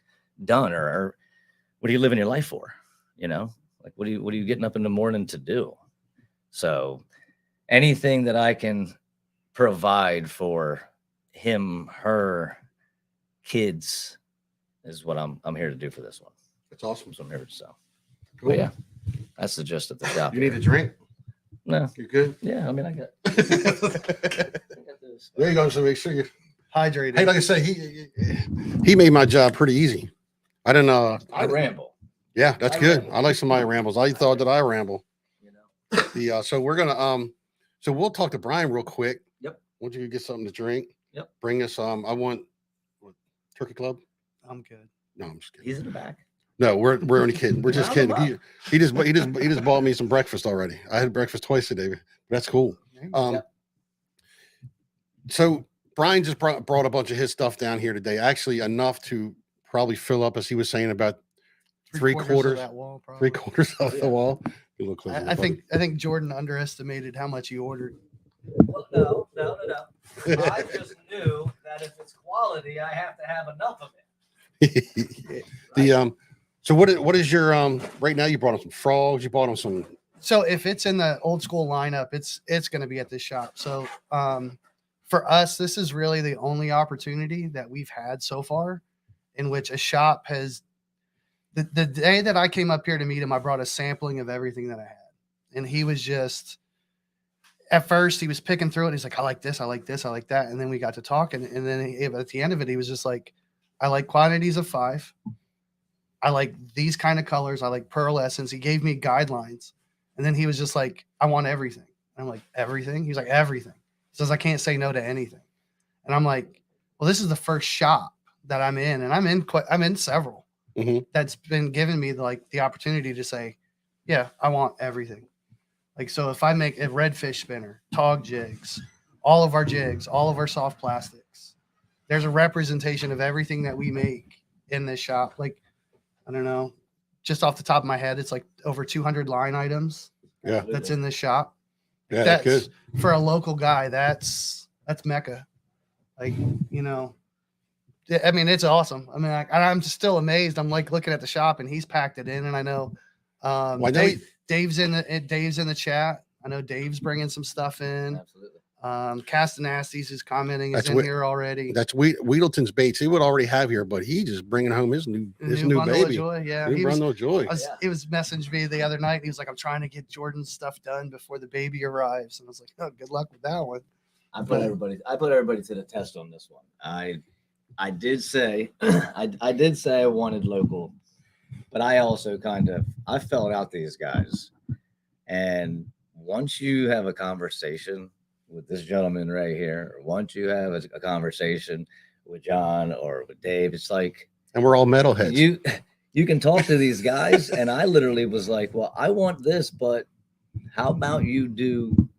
done. Or what are you living your life for? Like, what are you getting up in the morning to do? So anything that I can provide for him, her, kids is what I'm here to do for this one. That's awesome. So I'm here to sell. Cool. But yeah, that's the gist of the shop. You need a drink? No. You good? Yeah, I mean, I got this. There you go. So make sure you Hydrated. Hey, like I say, he made my job pretty easy. I didn't I ramble. Yeah, that's good. I like somebody rambles. I thought that I ramble. So we're gonna so we'll talk to Brian real quick. Yep. Once you get something to drink. Yep. Bring us I want Turkey Club. I'm good. No, I'm just kidding. He's in the back. No, we're only kidding. We're just Round 'em kidding. He just bought me some breakfast already. I had breakfast twice today. That's cool. Yep. So Brian just brought a bunch of his stuff down here today. Actually, enough to probably fill up, as he was saying, about three quarters of that wall, probably. of the wall. You look closer, I buddy. think Jordan underestimated how much he ordered. Well, no. I just knew that if it's quality, I have to have enough of it. The so what is your right now? You brought him some frogs. You bought him some. So if it's in the old school lineup, it's going to be at this shop. So for us, this is really the only opportunity that we've had so far in which a shop has. The day that I came up here to meet him, I brought a sampling of everything that I had, and he was just. At first, he was picking through it. He's like, I like this, I like this, I like that. And then we got to talking. And then at the end of it, he was just like, I like quantities of 5. I like these kind of colors. I like pearl essence. He gave me guidelines. And then he was just like, I want everything. I'm like, everything? He's like, everything. He says, I can't say no to anything. And I'm like, well, this is the first shop that I'm in. And I'm in several that's been giving me the opportunity to say, yeah, I want everything. Like, so if I make a redfish spinner, tog jigs, all of our soft plastics, there's a representation of everything that we make in this shop. Like, I don't know, just off the top of my head, it's like over 200 line items. Yeah. That's in this shop. Yeah, That's good. For a local guy. That's Mecca. Like, you know, I mean, it's awesome. I mean, I'm just still amazed. I'm like looking at the shop and he's packed it in. And I know, Dave's in the chat. I know Dave's bringing some stuff in. Absolutely. Castanasties is commenting is in here already. That's Wheatleton's baits. He would already have here, but he just bringing home his new bundle baby. Of joy. Yeah, New bundle of joy. He was messaged me the other night. He was like, "I'm trying to get Jordan's stuff done before the baby arrives," and I was like, "Oh, good luck with that one." I put everybody to the test on this one. I did say I did say I wanted local, but I also I felt out these guys, and once you have a conversation with this gentleman right here, or once you have a conversation with John or with Dave, it's like, and we're all metalheads. You can talk to these guys, and I literally was like, well, I want this, but how about you do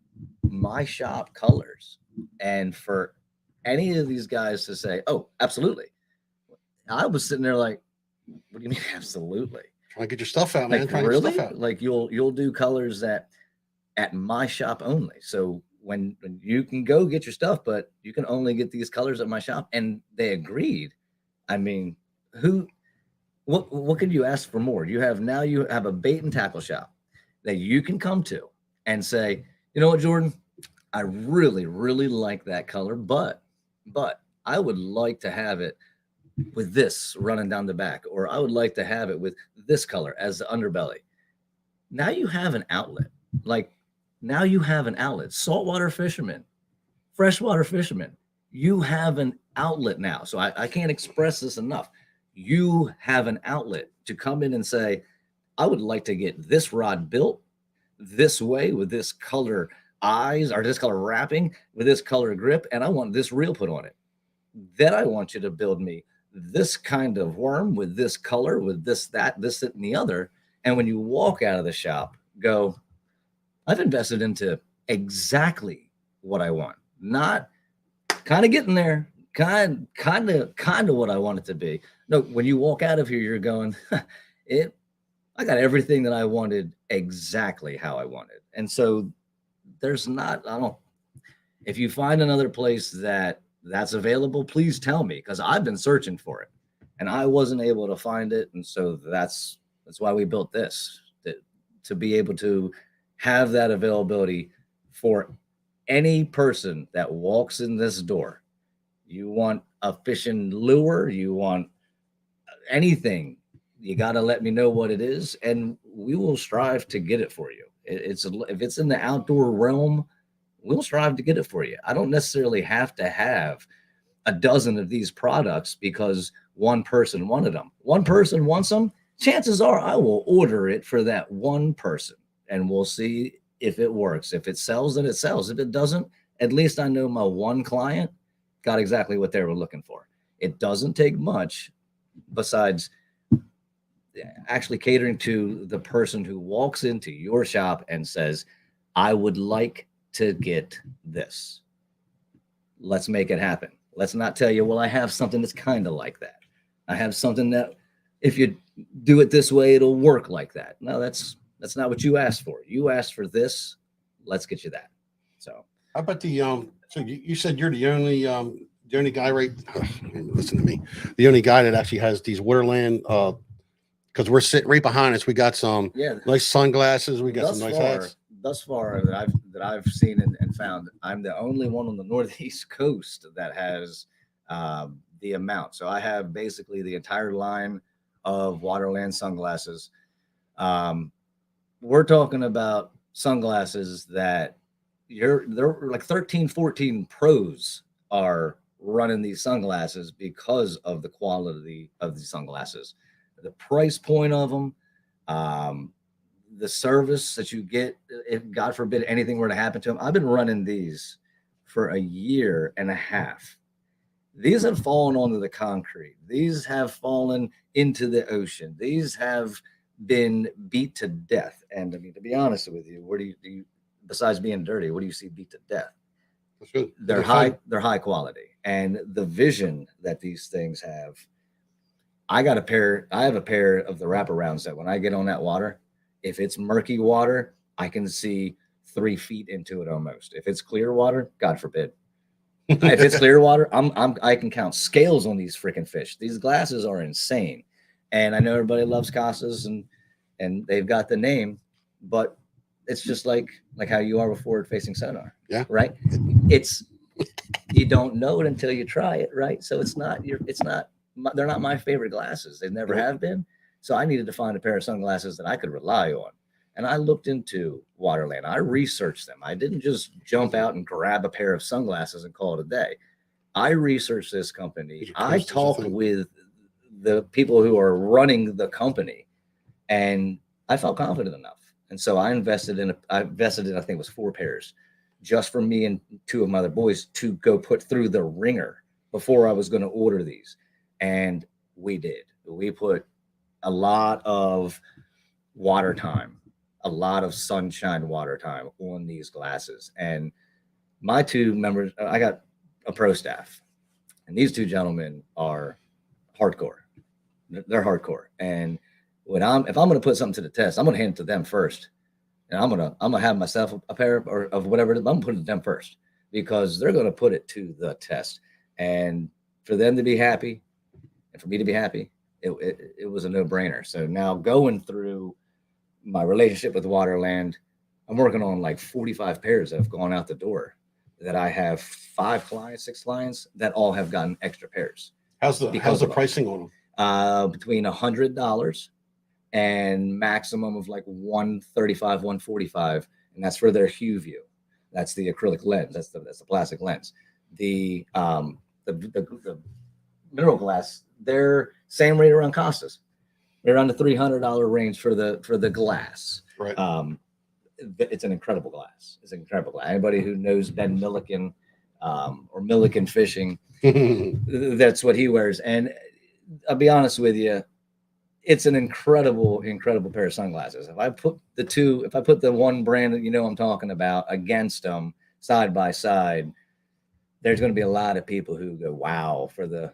my shop colors? And for any of these guys to say, oh, absolutely. I was sitting there like, what do you mean absolutely? Trying to get your stuff out, man. Like, Trying really? to get stuff out. Like you'll do colors that at my shop only. So when you can go get your stuff, but you can only get these colors at my shop, and they agreed. I mean, what could you ask for more? You have a bait and tackle shop that you can come to and say, you know what, Jordan, I really, really like that color, but I would like to have it with this running down the back, or I would like to have it with this color as the underbelly. Now you have an outlet. Now you have an outlet. Saltwater fishermen, freshwater fishermen, you have an outlet now. So I can't express this enough. You have an outlet to come in and say, I would like to get this rod built this way with this color eyes or this color wrapping with this color grip, and I want this reel put on it. Then I want you to build me this kind of worm with this color, with this, that, and the other. And when you walk out of the shop, go, I've invested into exactly what I want. Not kind of getting there, kind of what I want it to be. No, when you walk out of here, you're going, I got everything that I wanted exactly how I wanted. And so if you find another place that's available, please tell me, because I've been searching for it and I wasn't able to find it. And so that's why we built this, to be able to have that availability for any person that walks in this door. You want a fishing lure, you want anything, you got to let me know what it is, and we will strive to get it for you. If it's in the outdoor realm, we'll strive to get it for you. I don't necessarily have to have a dozen of these products because one person wanted them. One person wants them. Chances are I will order it for that one person, and we'll see if it works. If it sells, then it sells. If it doesn't, at least I know my one client got exactly what they were looking for. It doesn't take much besides actually catering to the person who walks into your shop and says, I would like to get this. Let's make it happen. Let's not tell you, well, I have something that's kind of like that. I have something that if you do it this way, it'll work like that. No, that's not what you asked for. You asked for this. Let's get you that. So How about the so you said you're the only guy, right? Listen to me. The only guy that actually has these Waterland because we're sitting right behind us. We got some nice sunglasses. We got some nice hats. Thus far that I've seen and found, I'm the only one on the Northeast coast that has the amount. So I have basically the entire line of Waterland sunglasses. We're talking about sunglasses that they're like 13, 14 pros are running these sunglasses because of the quality of the sunglasses, the price point of them, the service that you get, if God forbid anything were to happen to them. I've been running these for a year and a half. These have fallen onto the concrete. These have fallen into the ocean. These have been beat to death. And I mean, to be honest with you, where do you besides being dirty, what do you see beat to death? They're high quality. And the vision that these things have, I have a pair of the wraparounds that when I get on that water, if it's murky water, I can see 3 feet into it almost. If it's clear water, God forbid. If it's clear water, I can count scales on these freaking fish. These glasses are insane. And I know everybody loves Casas and they've got the name, but it's just like how you are with forward facing sonar. Yeah. Right. You don't know it until you try it. Right. So they're not my favorite glasses. They never have been. So I needed to find a pair of sunglasses that I could rely on. And I looked into Waterland. I researched them. I didn't just jump out and grab a pair of sunglasses and call it a day. I researched this company. I talked with the people who are running the company, and I felt confident enough. And so I invested in, I think it was 4 pairs just for me and 2 of my other boys to go put through the ringer before I was going to order these. And we did. We put a lot of water time, a lot of sunshine water time on these glasses. And my 2 members, I got a pro staff, and these 2 gentlemen are hardcore. They're hardcore. And if I'm going to put something to the test, I'm going to hand it to them first. And I'm going to have myself a pair of whatever. I'm going to put it to them first because they're going to put it to the test. And for them to be happy and for me to be happy, it was a no-brainer. So now going through my relationship with Waterland, I'm working on like 45 pairs that have gone out the door, that I have 5 clients, 6 clients that all have gotten extra pairs. How's the pricing on them? Between $100 and maximum of like $135, $145, and that's for their Hue View. That's the acrylic lens. That's the plastic lens. The mineral glass, they're same rate around Costas. They're around the $300 range for the glass. Right. It's an incredible glass. It's an incredible glass. Anybody who knows Ben Milliken or Milliken Fishing, that's what he wears. And I'll be honest with you, it's an incredible pair of sunglasses. If I put the one brand that I'm talking about against them side by side, there's going to be a lot of people who go, wow, for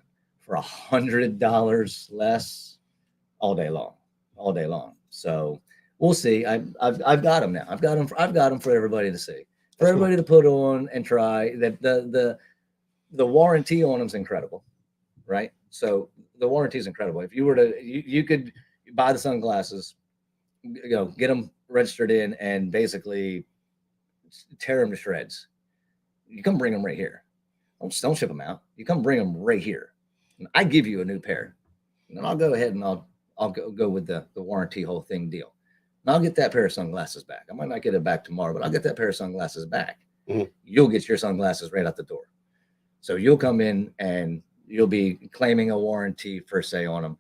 $100 less all day long. So we'll see. I've got them now. I've got them for everybody to see, for everybody to put on and try. That the warranty on them is incredible, right? So the warranty is incredible. If you were to, you could buy the sunglasses, get them registered in, and basically tear them to shreds. You come bring them right here. Don't ship them out. You come bring them right here, and I give you a new pair. And then I'll go ahead and I'll go with the warranty whole thing deal. And I'll get that pair of sunglasses back. I might not get it back tomorrow, but I'll get that pair of sunglasses back. Mm-hmm. You'll get your sunglasses right out the door. So you'll come in and you'll be claiming a warranty per se on them.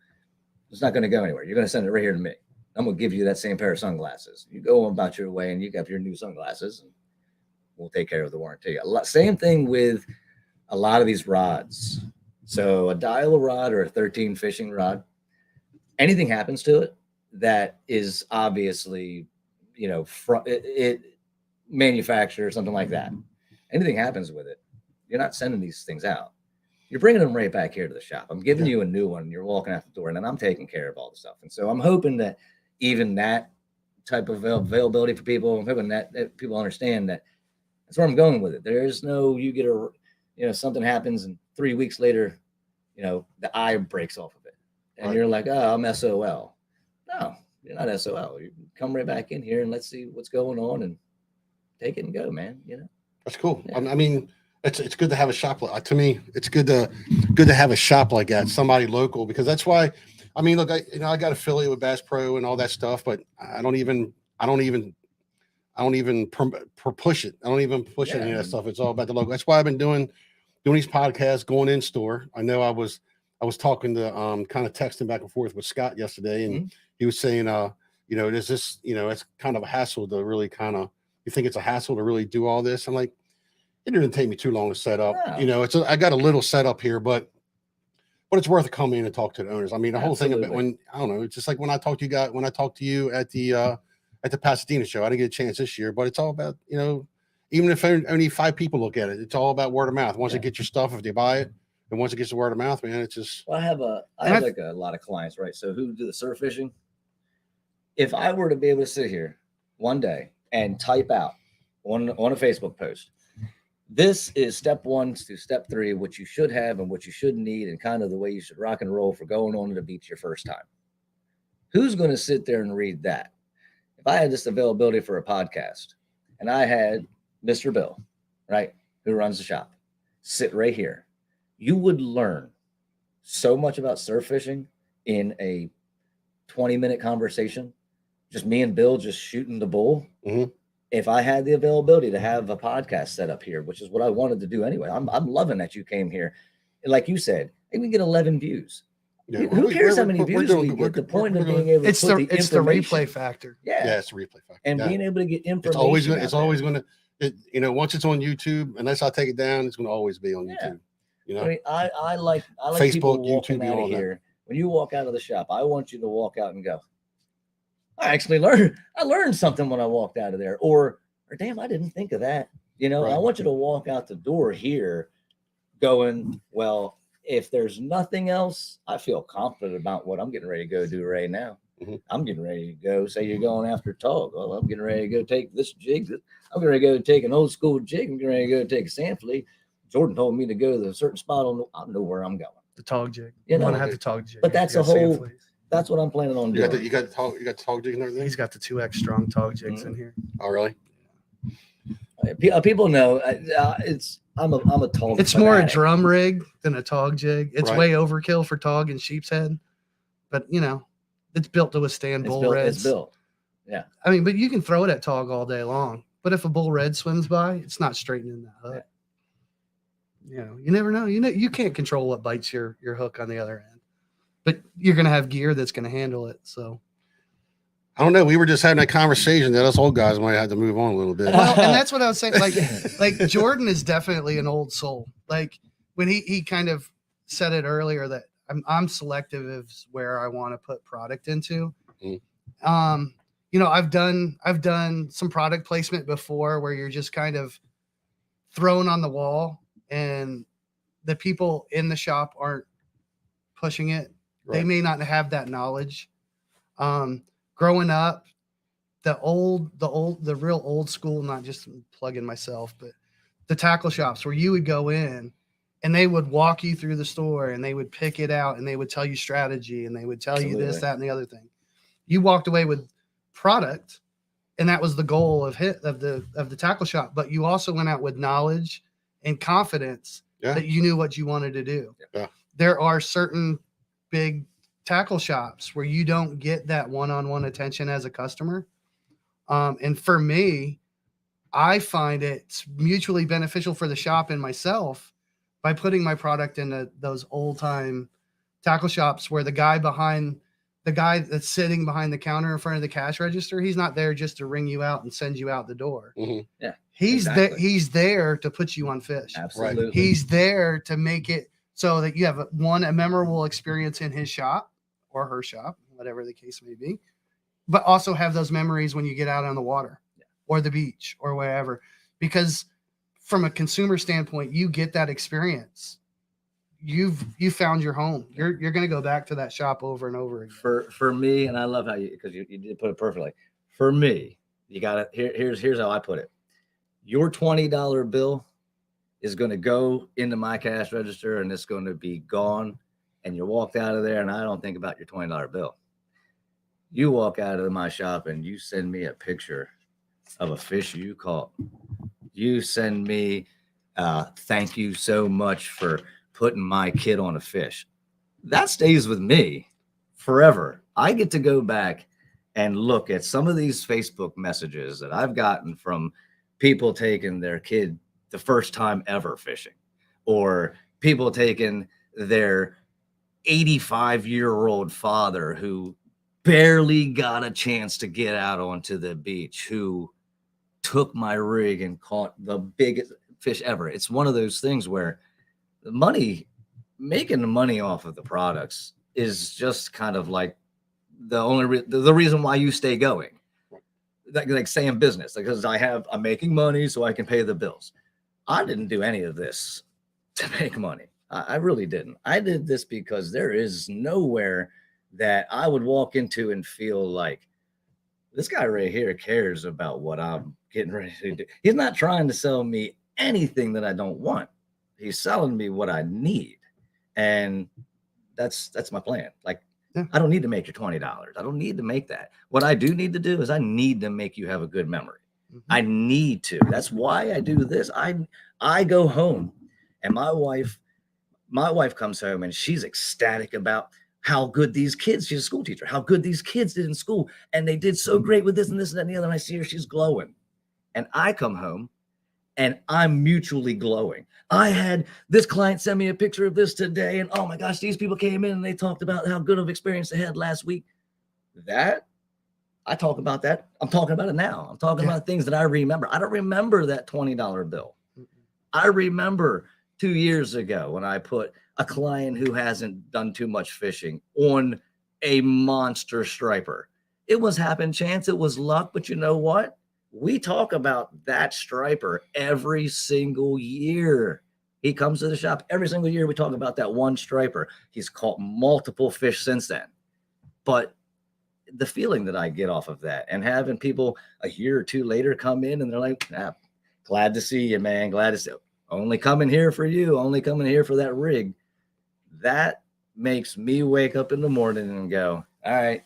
It's not going to go anywhere. You're going to send it right here to me. I'm going to give you that same pair of sunglasses. You go about your way and you got your new sunglasses, and we'll take care of the warranty. Same thing with a lot of these rods. So a dial rod or a 13 fishing rod, anything happens to it that is obviously, it manufactured or something like that. Anything happens with it, you're not sending these things out. You're bringing them right back here to the shop. I'm giving you a new one. And you're walking out the door, and then I'm taking care of all the stuff. And so I'm hoping that even that type of availability for people, I'm hoping that people understand that that's where I'm going with it. There is no, you get something happens and 3 weeks later, the eye breaks off of it. And you're like, oh, I'm SOL. No, you're not SOL. You come right back in here and let's see what's going on and take it and go, man. That's cool. Yeah. I mean, it's good to have a shop. To me, it's good to have a shop like that, somebody local, because that's why. I mean, look, I got affiliate with Bass Pro and all that stuff, but I don't even push it. I don't even push any of that stuff. It's all about the local. That's why I've been doing these podcasts, going in store. I know I was talking to kind of texting back and forth with Scott yesterday, and he was saying, there's this, it's kind of a hassle to really you think it's a hassle to really do all this? I'm like, it didn't take me too long to set up. No. I got a little setup here, but it's worth it coming in and talk to the owners. I mean, the whole thing about it's just like when I talked to you at the Pasadena show. I didn't get a chance this year, but it's all about, even if only 5 people look at it, it's all about word of mouth. Once you get your stuff, if they buy it, and once it gets the word of mouth, man, it's just. Well, I have a lot of clients, right? So who do the surf fishing? If I were to be able to sit here one day and type out on a Facebook post, this is step 1 to step 3, what you should have and what you should need, and kind of the way you should rock and roll for going on to the beach your first time. Who's going to sit there and read that? If I had this availability for a podcast and I had Mr. Bill, right, who runs the shop, sit right here, you would learn so much about surf fishing in a 20-minute conversation. Just me and Bill just shooting the bull. Mm-hmm. If I had the availability to have a podcast set up here, which is what I wanted to do anyway, I'm loving that you came here. Like you said, maybe we get 11 views. Yeah, Who cares how many views we get? The point of being able to It's put the replay factor. Yeah, it's the replay factor. and being able to get information. It's always going to, once it's on YouTube, unless I take it down, it's going to always be on YouTube. I mean, I like Facebook, people walking YouTube, out all of that. here. When you walk out of the shop, I want you to walk out and go, I learned something when I walked out of there, or damn, I didn't think of that. Right. I want you to walk out the door here going, well, if there's nothing else, I feel confident about what I'm getting ready to go do right now. Mm-hmm. I'm getting ready to go, say you're going after tog. Well, I'm getting ready to go take this jig. I'm going to go take an old school jig. I'm getting ready to go take a sand flea. Jordan told me to go to a certain spot I know where I'm going. The tog jig. You want to have the tog jig. But that's that's what I'm planning on doing. You got the tog jig and everything? He's got the 2X strong tog jigs in here. Oh, really? People know I'm a tog. It's more a drum rig than a tog jig. It's Right. way overkill for tog and sheep's head, but it's built to withstand bull reds. It's built. Yeah. I mean, but you can throw it at tog all day long. But if a bull red swims by, it's not straightening that hook. Yeah. You never know. You can't control what bites your hook on the other end, but you're gonna have gear that's gonna handle it. So I don't know. We were just having that conversation that us old guys might have to move on a little bit. well, and that's what I was saying. Like Jordan is definitely an old soul. Like when he kind of said it earlier that I'm selective of where I want to put product into. Mm. I've done some product placement before where you're just kind of thrown on the wall and the people in the shop aren't pushing it. Right. They may not have that knowledge. Growing up, the real old school, not just plugging myself, but the tackle shops where you would go in and they would walk you through the store and they would pick it out and they would tell you strategy and they would tell you this, that, and the other thing. You walked away with product, and that was the goal of the tackle shop. But you also went out with knowledge and confidence that you knew what you wanted to do. Yeah. There are certain big tackle shops where you don't get that one-on-one attention as a customer. And for me, I find it's mutually beneficial for the shop and myself by putting my product into those old-time tackle shops where the guy that's sitting behind the counter in front of the cash register, he's not there just to ring you out and send you out the door. Mm-hmm. Yeah. He's there to put you on fish. Absolutely. Right. He's there to make it so that you have a memorable experience in his shop or her shop, whatever the case may be, but also have those memories when you get out on the water or the beach or wherever, because from a consumer standpoint, you get that experience. You found your home. You're going to go back to that shop over and over again. For me, and I love how because you did put it perfectly. For me, you got to here's how I put it. Your $20 bill is going to go into my cash register and it's going to be gone. And you walked out of there and I don't think about your $20 bill. You walk out of my shop and you send me a picture of a fish you caught. You send me, thank you so much for putting my kid on a fish. That stays with me forever. I get to go back and look at some of these Facebook messages that I've gotten from people taking their kid the first time ever fishing, or people taking their 85-year-old father who barely got a chance to get out onto the beach, who took my rig and caught the biggest fish ever. It's one of those things where making the money off of the products is just kind of like the reason why you stay going. Like stay in business, because I'm making money so I can pay the bills. I didn't do any of this to make money. I really didn't. I did this because there is nowhere that I would walk into and feel like this guy right here cares about what I'm getting ready to do. He's not trying to sell me anything that I don't want. He's selling me what I need. And that's my plan. Like, I don't need to make your $20. I don't need to make that. What I do need to do is I need to make you have a good memory. I need to. That's why I do this. I go home and my wife comes home and she's ecstatic about how good these kids, she's a school teacher, how good these kids did in school. And they did so great with this and this and that and the other. And I see her, she's glowing. And I come home and I'm mutually glowing. I had this client send me a picture of this today. And oh my gosh, these people came in and they talked about how good of experience they had last week. I talk about that. I'm talking about it now. I'm talking about things that I remember. I don't remember that $20 bill. I remember 2 years ago when I put a client who hasn't done too much fishing on a monster striper. It was happen chance. It was luck. But you know what? We talk about that striper every single year. He comes to the shop every single year. We talk about that one striper. He's caught multiple fish since then. But the feeling that I get off of that, and having people a year or two later come in and they're like, glad to see you, man. Glad to see you. Only coming here for you. Only coming here for that rig. That makes me wake up in the morning and go, all right,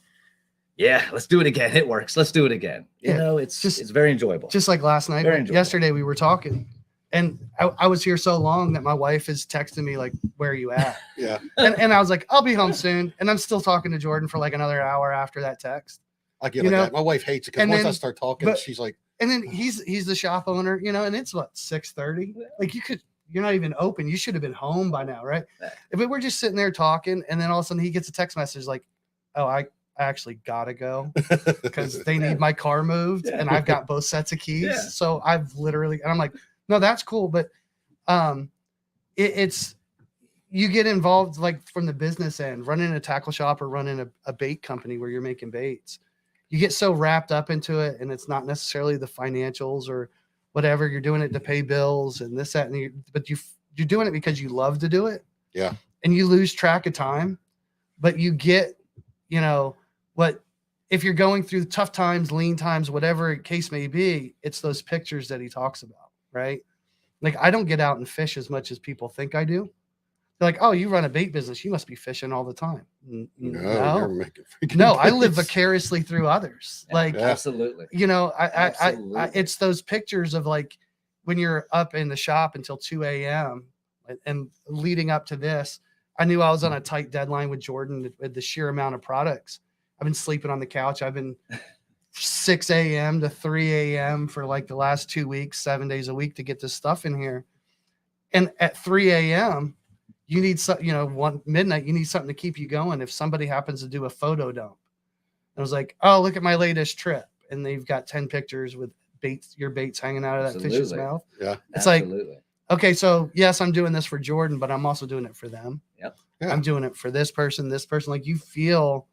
yeah, let's do it again. It works. Let's do it again. You know, it's very enjoyable. Just like last night, yesterday we were talking, and I was here so long that my wife is texting me like, where are you at? Yeah. And I was like, I'll be home soon. And I'm still talking to Jordan for like another hour after that text. I get like that. My wife hates it because once I start talking, she's like, and then he's the shop owner, and it's what, 6:30. Like you're not even open. You should have been home by now, right? But we're just sitting there talking, and then all of a sudden he gets a text message like, oh, I actually gotta go because they need my car moved and I've got both sets of keys. So I've literally, and I'm like, no, that's cool. But it's you get involved like from the business end, running a tackle shop or running a bait company where you're making baits. You get so wrapped up into it, and it's not necessarily the financials or whatever. You're doing it to pay bills and this, that, and but you're doing it because you love to do it. Yeah. And you lose track of time, but you get, what if you're going through tough times, lean times, whatever case may be, it's those pictures that he talks about, right? Like I don't get out and fish as much as people think I do. They're like, oh, you run a bait business, you must be fishing all the time. No, I live vicariously through others. Like absolutely. I it's those pictures of like when you're up in the shop until 2 a.m. and leading up to this. I knew I was on a tight deadline with Jordan with the sheer amount of products. I've been sleeping on the couch. I've been 6 a.m. to 3 a.m. for like the last 2 weeks, 7 days a week to get this stuff in here. And at 3 a.m., you need midnight, you need something to keep you going. If somebody happens to do a photo dump, I was like, oh, look at my latest trip. And they've got 10 pictures with your baits hanging out of that fish's mouth. Yeah. It's like, okay, so yes, I'm doing this for Jordan, but I'm also doing it for them. Yep. Yeah. I'm doing it for this person. Like you feel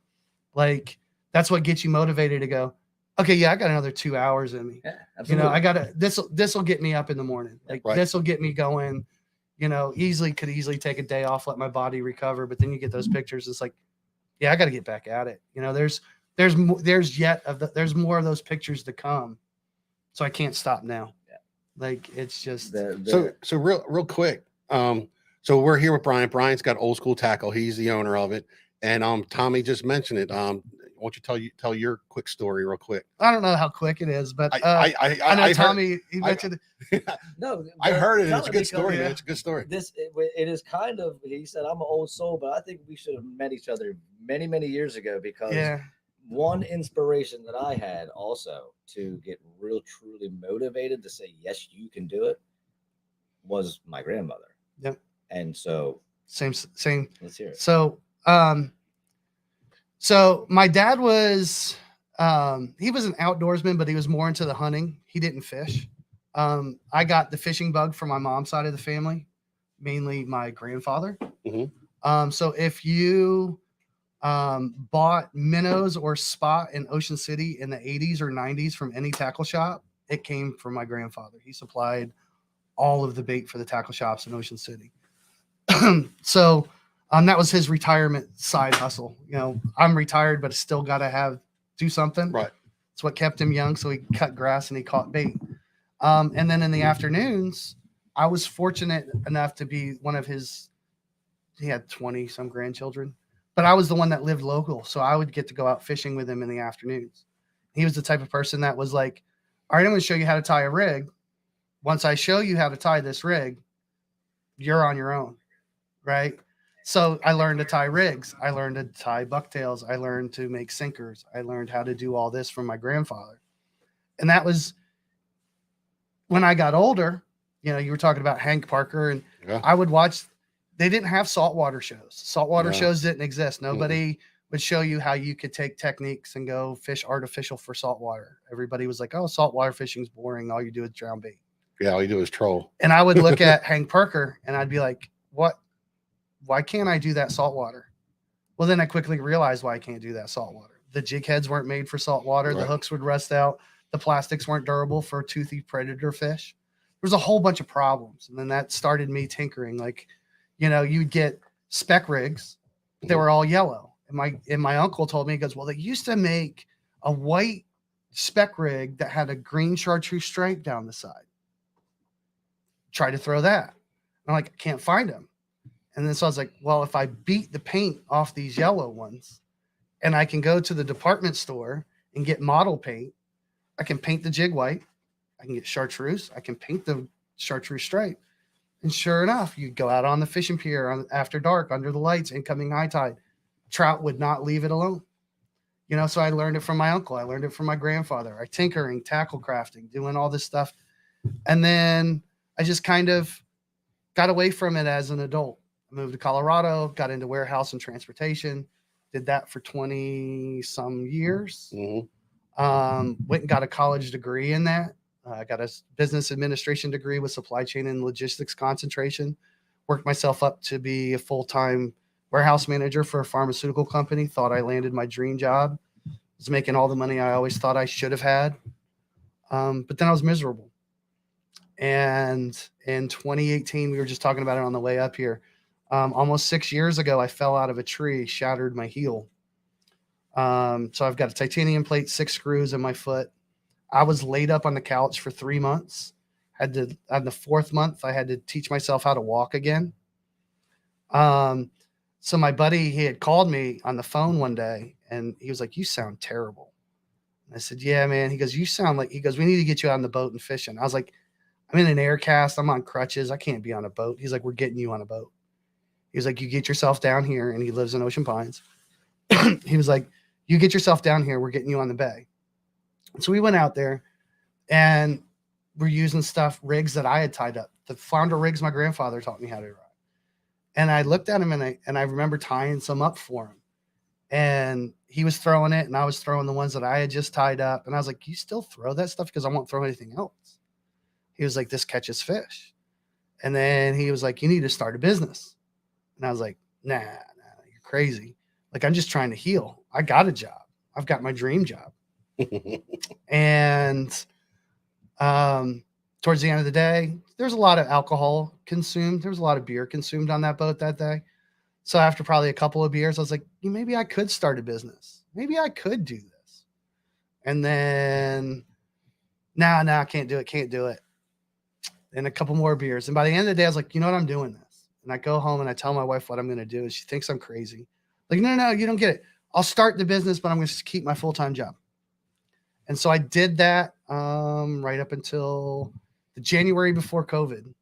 Like that's what gets you motivated to go, okay, yeah, I got another 2 hours in me. Yeah, You absolutely. know, I gotta this will get me up in the morning. Like Right. this will get me going. You know, could easily take a day off, let my body recover. But then you get those pictures. It's like, yeah, I got to get back at it. You know, there's more of those pictures to come. So I can't stop now. Yeah. Like it's just So real quick. So we're here with Brian. Brian's got Old School Tackle. He's the owner of it. And Tommy just mentioned it. Why don't you tell your quick story real quick? I don't know how quick it is, but I know heard- Tommy. He mentioned no, I heard it. tell It's a it good because story, man. yeah. It's a good story. It is kind of, he said, I'm an old soul, but I think we should have met each other many, many years ago because yeah, one inspiration that I had also to get real truly motivated to say, yes, you can do it was my grandmother. Yep. And so same. let's hear it. So my dad was he was an outdoorsman, but he was more into the hunting. He didn't fish. I got the fishing bug from my mom's side of the family, mainly my grandfather. Mhm. So if you bought minnows or spot in Ocean City in the 80s or 90s from any tackle shop, it came from my grandfather. He supplied all of the bait for the tackle shops in Ocean City. So that was his retirement side hustle. You know, I'm retired, but still got to do something. Right. It's what kept him young. So he cut grass and he caught bait. And then in the afternoons, I was fortunate enough to be one of he had 20 some grandchildren, but I was the one that lived local. So I would get to go out fishing with him in the afternoons. He was the type of person that was like, all right, I'm going to show you how to tie a rig. Once I show you how to tie this rig, you're on your own. Right. So I learned to tie rigs. I learned to tie bucktails. I learned to make sinkers. I learned how to do all this from my grandfather. And that was when I got older. You know, you were talking about Hank Parker, and Yeah. I would watch. They didn't have saltwater shows. Saltwater No. shows didn't exist. Nobody would show you how you could take techniques and go fish artificial for saltwater. Everybody was like, oh, saltwater fishing's boring. All you do is drown bait. Yeah, all you do is troll. And I would look at Hank Parker and I'd be like, what? Why can't I do that saltwater? Well, then I quickly realized why I can't do that saltwater. The jig heads weren't made for saltwater. Right. The hooks would rust out. The plastics weren't durable for toothy predator fish. There's a whole bunch of problems. And then that started me tinkering. Like, you know, you'd get spec rigs that were all yellow. And my uncle told me, he goes, well, they used to make a white spec rig that had a green chartreuse stripe down the side. Try to throw that. I'm like, I can't find them. And then so I was like, well, if I beat the paint off these yellow ones and I can go to the department store and get model paint, I can paint the jig white. I can get chartreuse. I can paint the chartreuse stripe. And sure enough, you go out on the fishing pier after dark under the lights, incoming high tide. Trout would not leave it alone. You know, so I learned it from my uncle. I learned it from my grandfather. I tinkering, tackle crafting, doing all this stuff. And then I just kind of got away from it as an adult. I moved to Colorado, got into warehouse and transportation, did that for 20 some years. Mhm. Went and got a college degree in that. I got a business administration degree with supply chain and logistics concentration. Worked myself up to be a full-time warehouse manager for a pharmaceutical company. Thought I landed my dream job. Was making all the money I always thought I should have had. But then I was miserable. And in 2018, we were just talking about it on the way up here. Almost 6 years ago, I fell out of a tree, shattered my heel. So I've got a titanium plate, 6 screws in my foot. I was laid up on the couch for 3 months. On the 4th month, I had to teach myself how to walk again. So my buddy, he had called me on the phone one day and he was like, you sound terrible. And I said, yeah, man. He goes, you sound like, he goes, we need to get you on the boat and fishing. I was like, I'm in an air cast. I'm on crutches. I can't be on a boat. He's like, we're getting you on a boat. He was like, you get yourself down here. And he lives in Ocean Pines. He was like, you get yourself down here. We're getting you on the bay. So we went out there and we're using rigs that I had tied up. The flounder rigs my grandfather taught me how to ride. And I looked at him and I remember tying some up for him. And he was throwing it and I was throwing the ones that I had just tied up. And I was like, you still throw that stuff? Because I won't throw anything else. He was like, this catches fish. And then he was like, you need to start a business. And I was like, nah, you're crazy. Like, I'm just trying to heal. I got a job. I've got my dream job. And towards the end of the day, there's a lot of alcohol consumed. There was a lot of beer consumed on that boat that day. So after probably a couple of beers, I was like, maybe I could start a business. Maybe I could do this. And then, I can't do it. Can't do it. And a couple more beers. And by the end of the day, I was like, you know what? I'm doing this. And I go home and I tell my wife what I'm going to do. And she thinks I'm crazy. Like, no, you don't get it. I'll start the business, but I'm going to keep my full-time job. And so I did that right up until the January before COVID.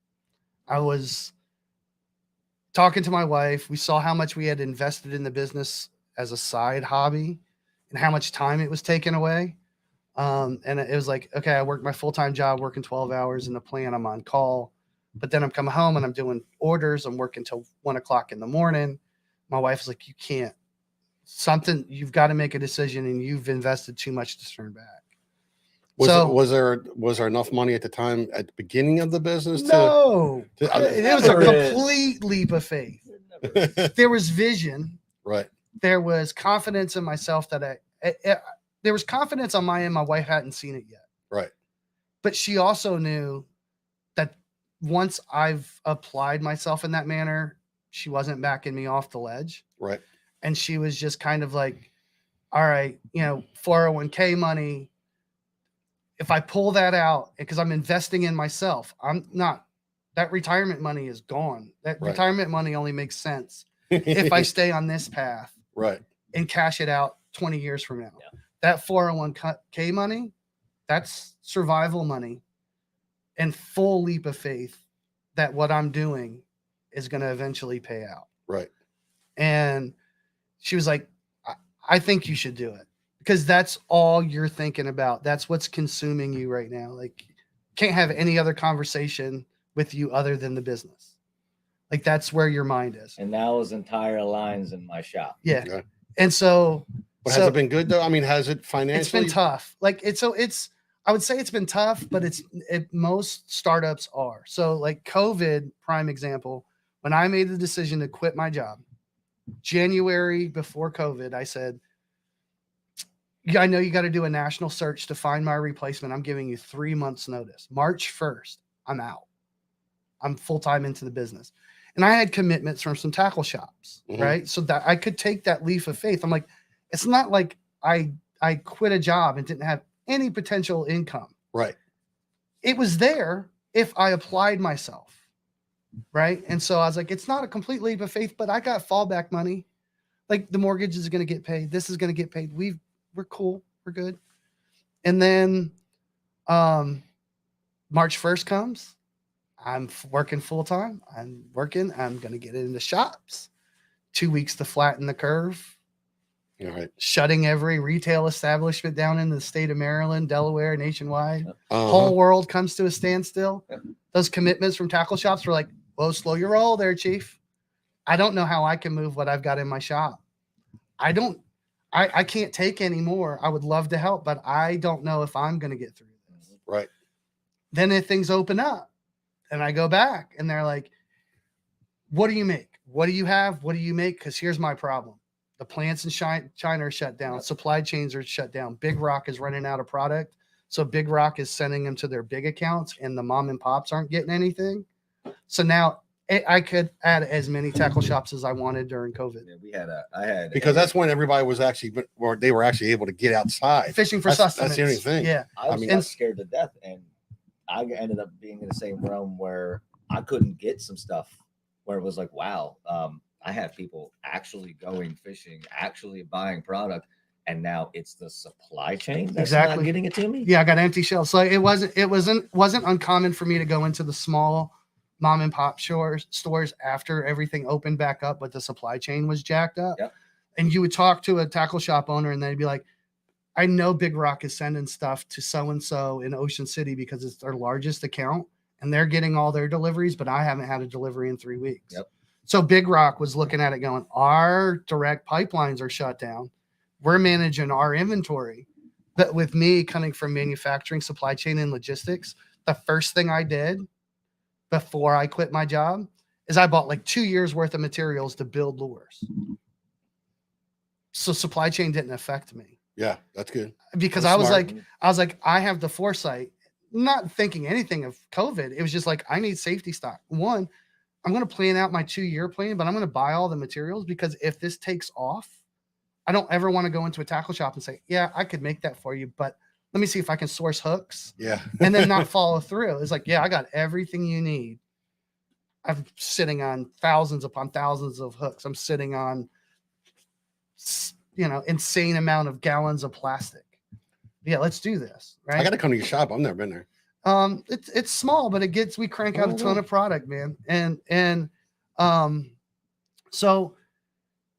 I was talking to my wife. We saw how much we had invested in the business as a side hobby and how much time it was taken away. And it was like, okay, I work my full-time job, working 12 hours in the plant. I'm on call, but then I'm coming home and I'm doing orders. I'm working till 1:00 in the morning. My wife was like, you can't, you've got to make a decision, and you've invested too much to turn back. Was there enough money at the time at the beginning of the business? No, it was a complete leap of faith. There was vision. Right. There was confidence in myself that there was confidence on my end. My wife hadn't seen it yet. Right. But she also knew that once I've applied myself in that manner, she wasn't backing me off the ledge. Right. And she was just kind of like, all right, 401k money, if I pull that out, because I'm investing in myself, that retirement money is gone. That right. retirement money only makes sense if I stay on this path, right, and cash it out 20 years from now. Yeah. That 401k money, that's survival money, and full leap of faith that what I'm doing is going to eventually pay out. Right. And she was like, I think you should do it, because that's all you're thinking about. That's what's consuming you right now. Like, can't have any other conversation with you other than the business. Like, that's where your mind is. And that was entire lines in my shop. Yeah. Okay. And so, but has it been good though? I mean, has it financially? It's been tough. Like, I would say it's been tough, but most startups are. So like COVID, prime example, when I made the decision to quit my job, January before COVID, I said, yeah, I know you got to do a national search to find my replacement. I'm giving you 3 months notice. March 1st, I'm out. I'm full-time into the business. And I had commitments from some tackle shops, right? So that I could take that leap of faith. I'm like, it's not like I quit a job and didn't have any potential income. Right. It was there if I applied myself. Right. And so I was like, it's not a complete leap of faith, but I got fallback money. Like, the mortgage is going to get paid. This is going to get paid. We're cool. We're good. And then March 1st comes. I'm working full time. I'm going to get into shops. 2 weeks to flatten the curve. All right. Shutting every retail establishment down in the state of Maryland, Delaware, nationwide. Uh-huh. Whole world comes to a standstill. Those commitments from tackle shops were like, whoa, slow your roll there, Chief. I don't know how I can move what I've got in my shop. I can't take any more. I would love to help, but I don't know if I'm going to get through this. Right. Then if things open up and I go back and they're like, what do you make? What do you have? What do you make? Because here's my problem. The plants in China are shut down. Supply chains are shut down. Big Rock is running out of product. So Big Rock is sending them to their big accounts, and the mom and pops aren't getting anything. So now I could add as many tackle shops as I wanted during COVID. Yeah, because that's when everybody was they were actually able to get outside. Fishing for sustenance. That's the only thing. Yeah. I was scared to death, and I ended up being in the same realm where I couldn't get some stuff where it was like, wow, I have people actually going fishing, actually buying product, and now it's the supply chain that's not getting it to me. Yeah, I got empty shelves. So it wasn't uncommon for me to go into the small mom and pop stores after everything opened back up, but the supply chain was jacked up. Yep. And you would talk to a tackle shop owner, and they'd be like, I know Big Rock is sending stuff to so-and-so in Ocean City because it's their largest account, and they're getting all their deliveries, but I haven't had a delivery in 3 weeks. Yep. So Big Rock was looking at it going, our direct pipelines are shut down. We're managing our inventory. But with me coming from manufacturing, supply chain, and logistics, the first thing I did before I quit my job is I bought like 2 years worth of materials to build lures. So supply chain didn't affect me Yeah, that's good. because That's I was smart. like, I have the foresight, not thinking anything of COVID. It was just like, I need safety stock. One, I'm going to plan out my 2-year plan, but I'm going to buy all the materials because if this takes off, I don't ever want to go into a tackle shop and say, yeah, I could make that for you, but let me see if I can source hooks Yeah. and then not follow through. It's like, yeah, I got everything you need. I'm sitting on thousands upon thousands of hooks. I'm sitting on, insane amount of gallons of plastic. Yeah, let's do this. Right. I got to come to your shop. I've never been there. It's small, but we crank out a ton of product, man. And so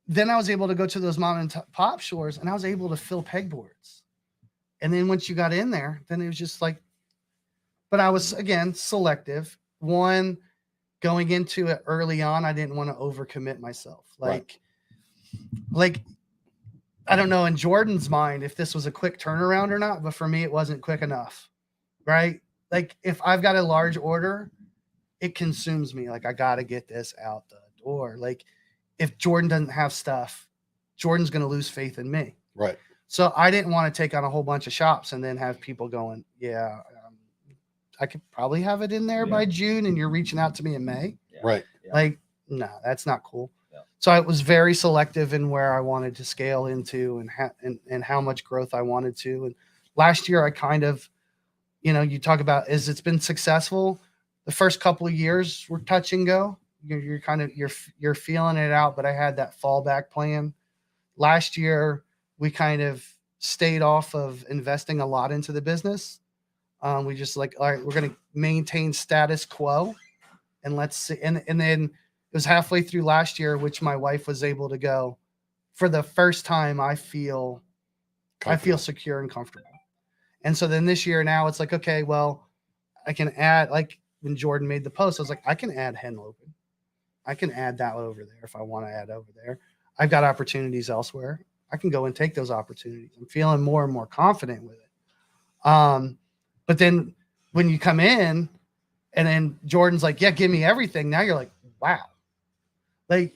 then I was able to go to those mom and pop stores and I was able to fill pegboards. And then once you got in there, then it was just like, but I was again selective. One, going into it early on, I didn't want to overcommit myself. Like I don't know in Jordan's mind if this was a quick turnaround or not, but for me, it wasn't quick enough. Right. Like if I've got a large order, it consumes me. Like I got to get this out the door. Like if Jordan doesn't have stuff, Jordan's going to lose faith in me. Right. So I didn't want to take on a whole bunch of shops and then have people going, yeah, I could probably have it in there by June and you're reaching out to me in May. Yeah. Right. Yeah. Like, no, that's not cool. Yeah. So I was very selective in where I wanted to scale into and how much growth I wanted to. And last year I kind of, you talk about it's been successful. The first couple of years were touch and go. You're kind of, you're feeling it out, but I had that fallback plan. Last year, we kind of stayed off of investing a lot into the business. We just like, all right, we're going to maintain status quo and let's see. And then it was halfway through last year, which my wife was able to go for the first time. I feel secure and comfortable. And so then this year now it's like, okay, well, I can add, like when Jordan made the post, I was like, I can add Henlopen. I can add that over there if I want to add over there. I've got opportunities elsewhere. I can go and take those opportunities. I'm feeling more and more confident with it. But then when you come in and then Jordan's like, yeah, give me everything. Now you're like, wow. Like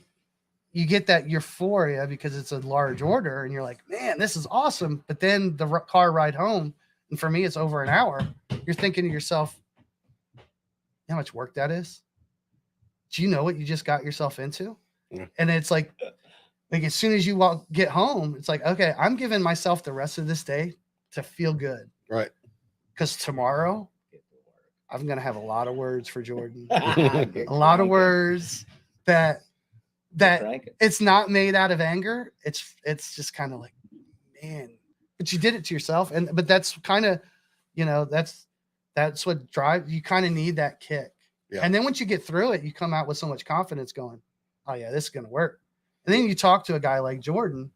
you get that euphoria because it's a large order and you're like, man, this is awesome. But then the car ride home, and for me, it's over an hour. You're thinking to yourself, how much work that is? Do you know what you just got yourself into? Yeah. And it's like as soon as you get home, it's like, okay, I'm giving myself the rest of this day to feel good. Right. Because tomorrow I'm going to have a lot of words for Jordan. A lot of words that it's not made out of anger. It's just kind of like, man, but you did it to yourself. But that's kind of, that's what drives, you kind of need that kick. Yeah. And then once you get through it, you come out with so much confidence going, oh yeah, this is going to work. And then you talk to a guy like Jordan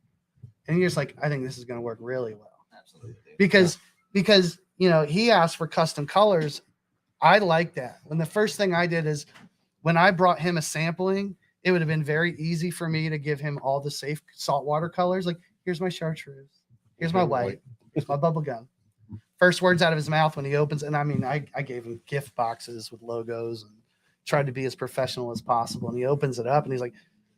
and you're just like, I think this is going to work really well. Absolutely. Because he asked for custom colors. I like that. When the first thing I did is when I brought him a sampling, it would have been very easy for me to give him all the safe saltwater colors. Like, here's my chartreuse. Here's my white. Here's my bubble gum. First words out of his mouth when he opens. And I mean, I gave him gift boxes with logos and tried to be as professional as possible. And he opens it up and he's like,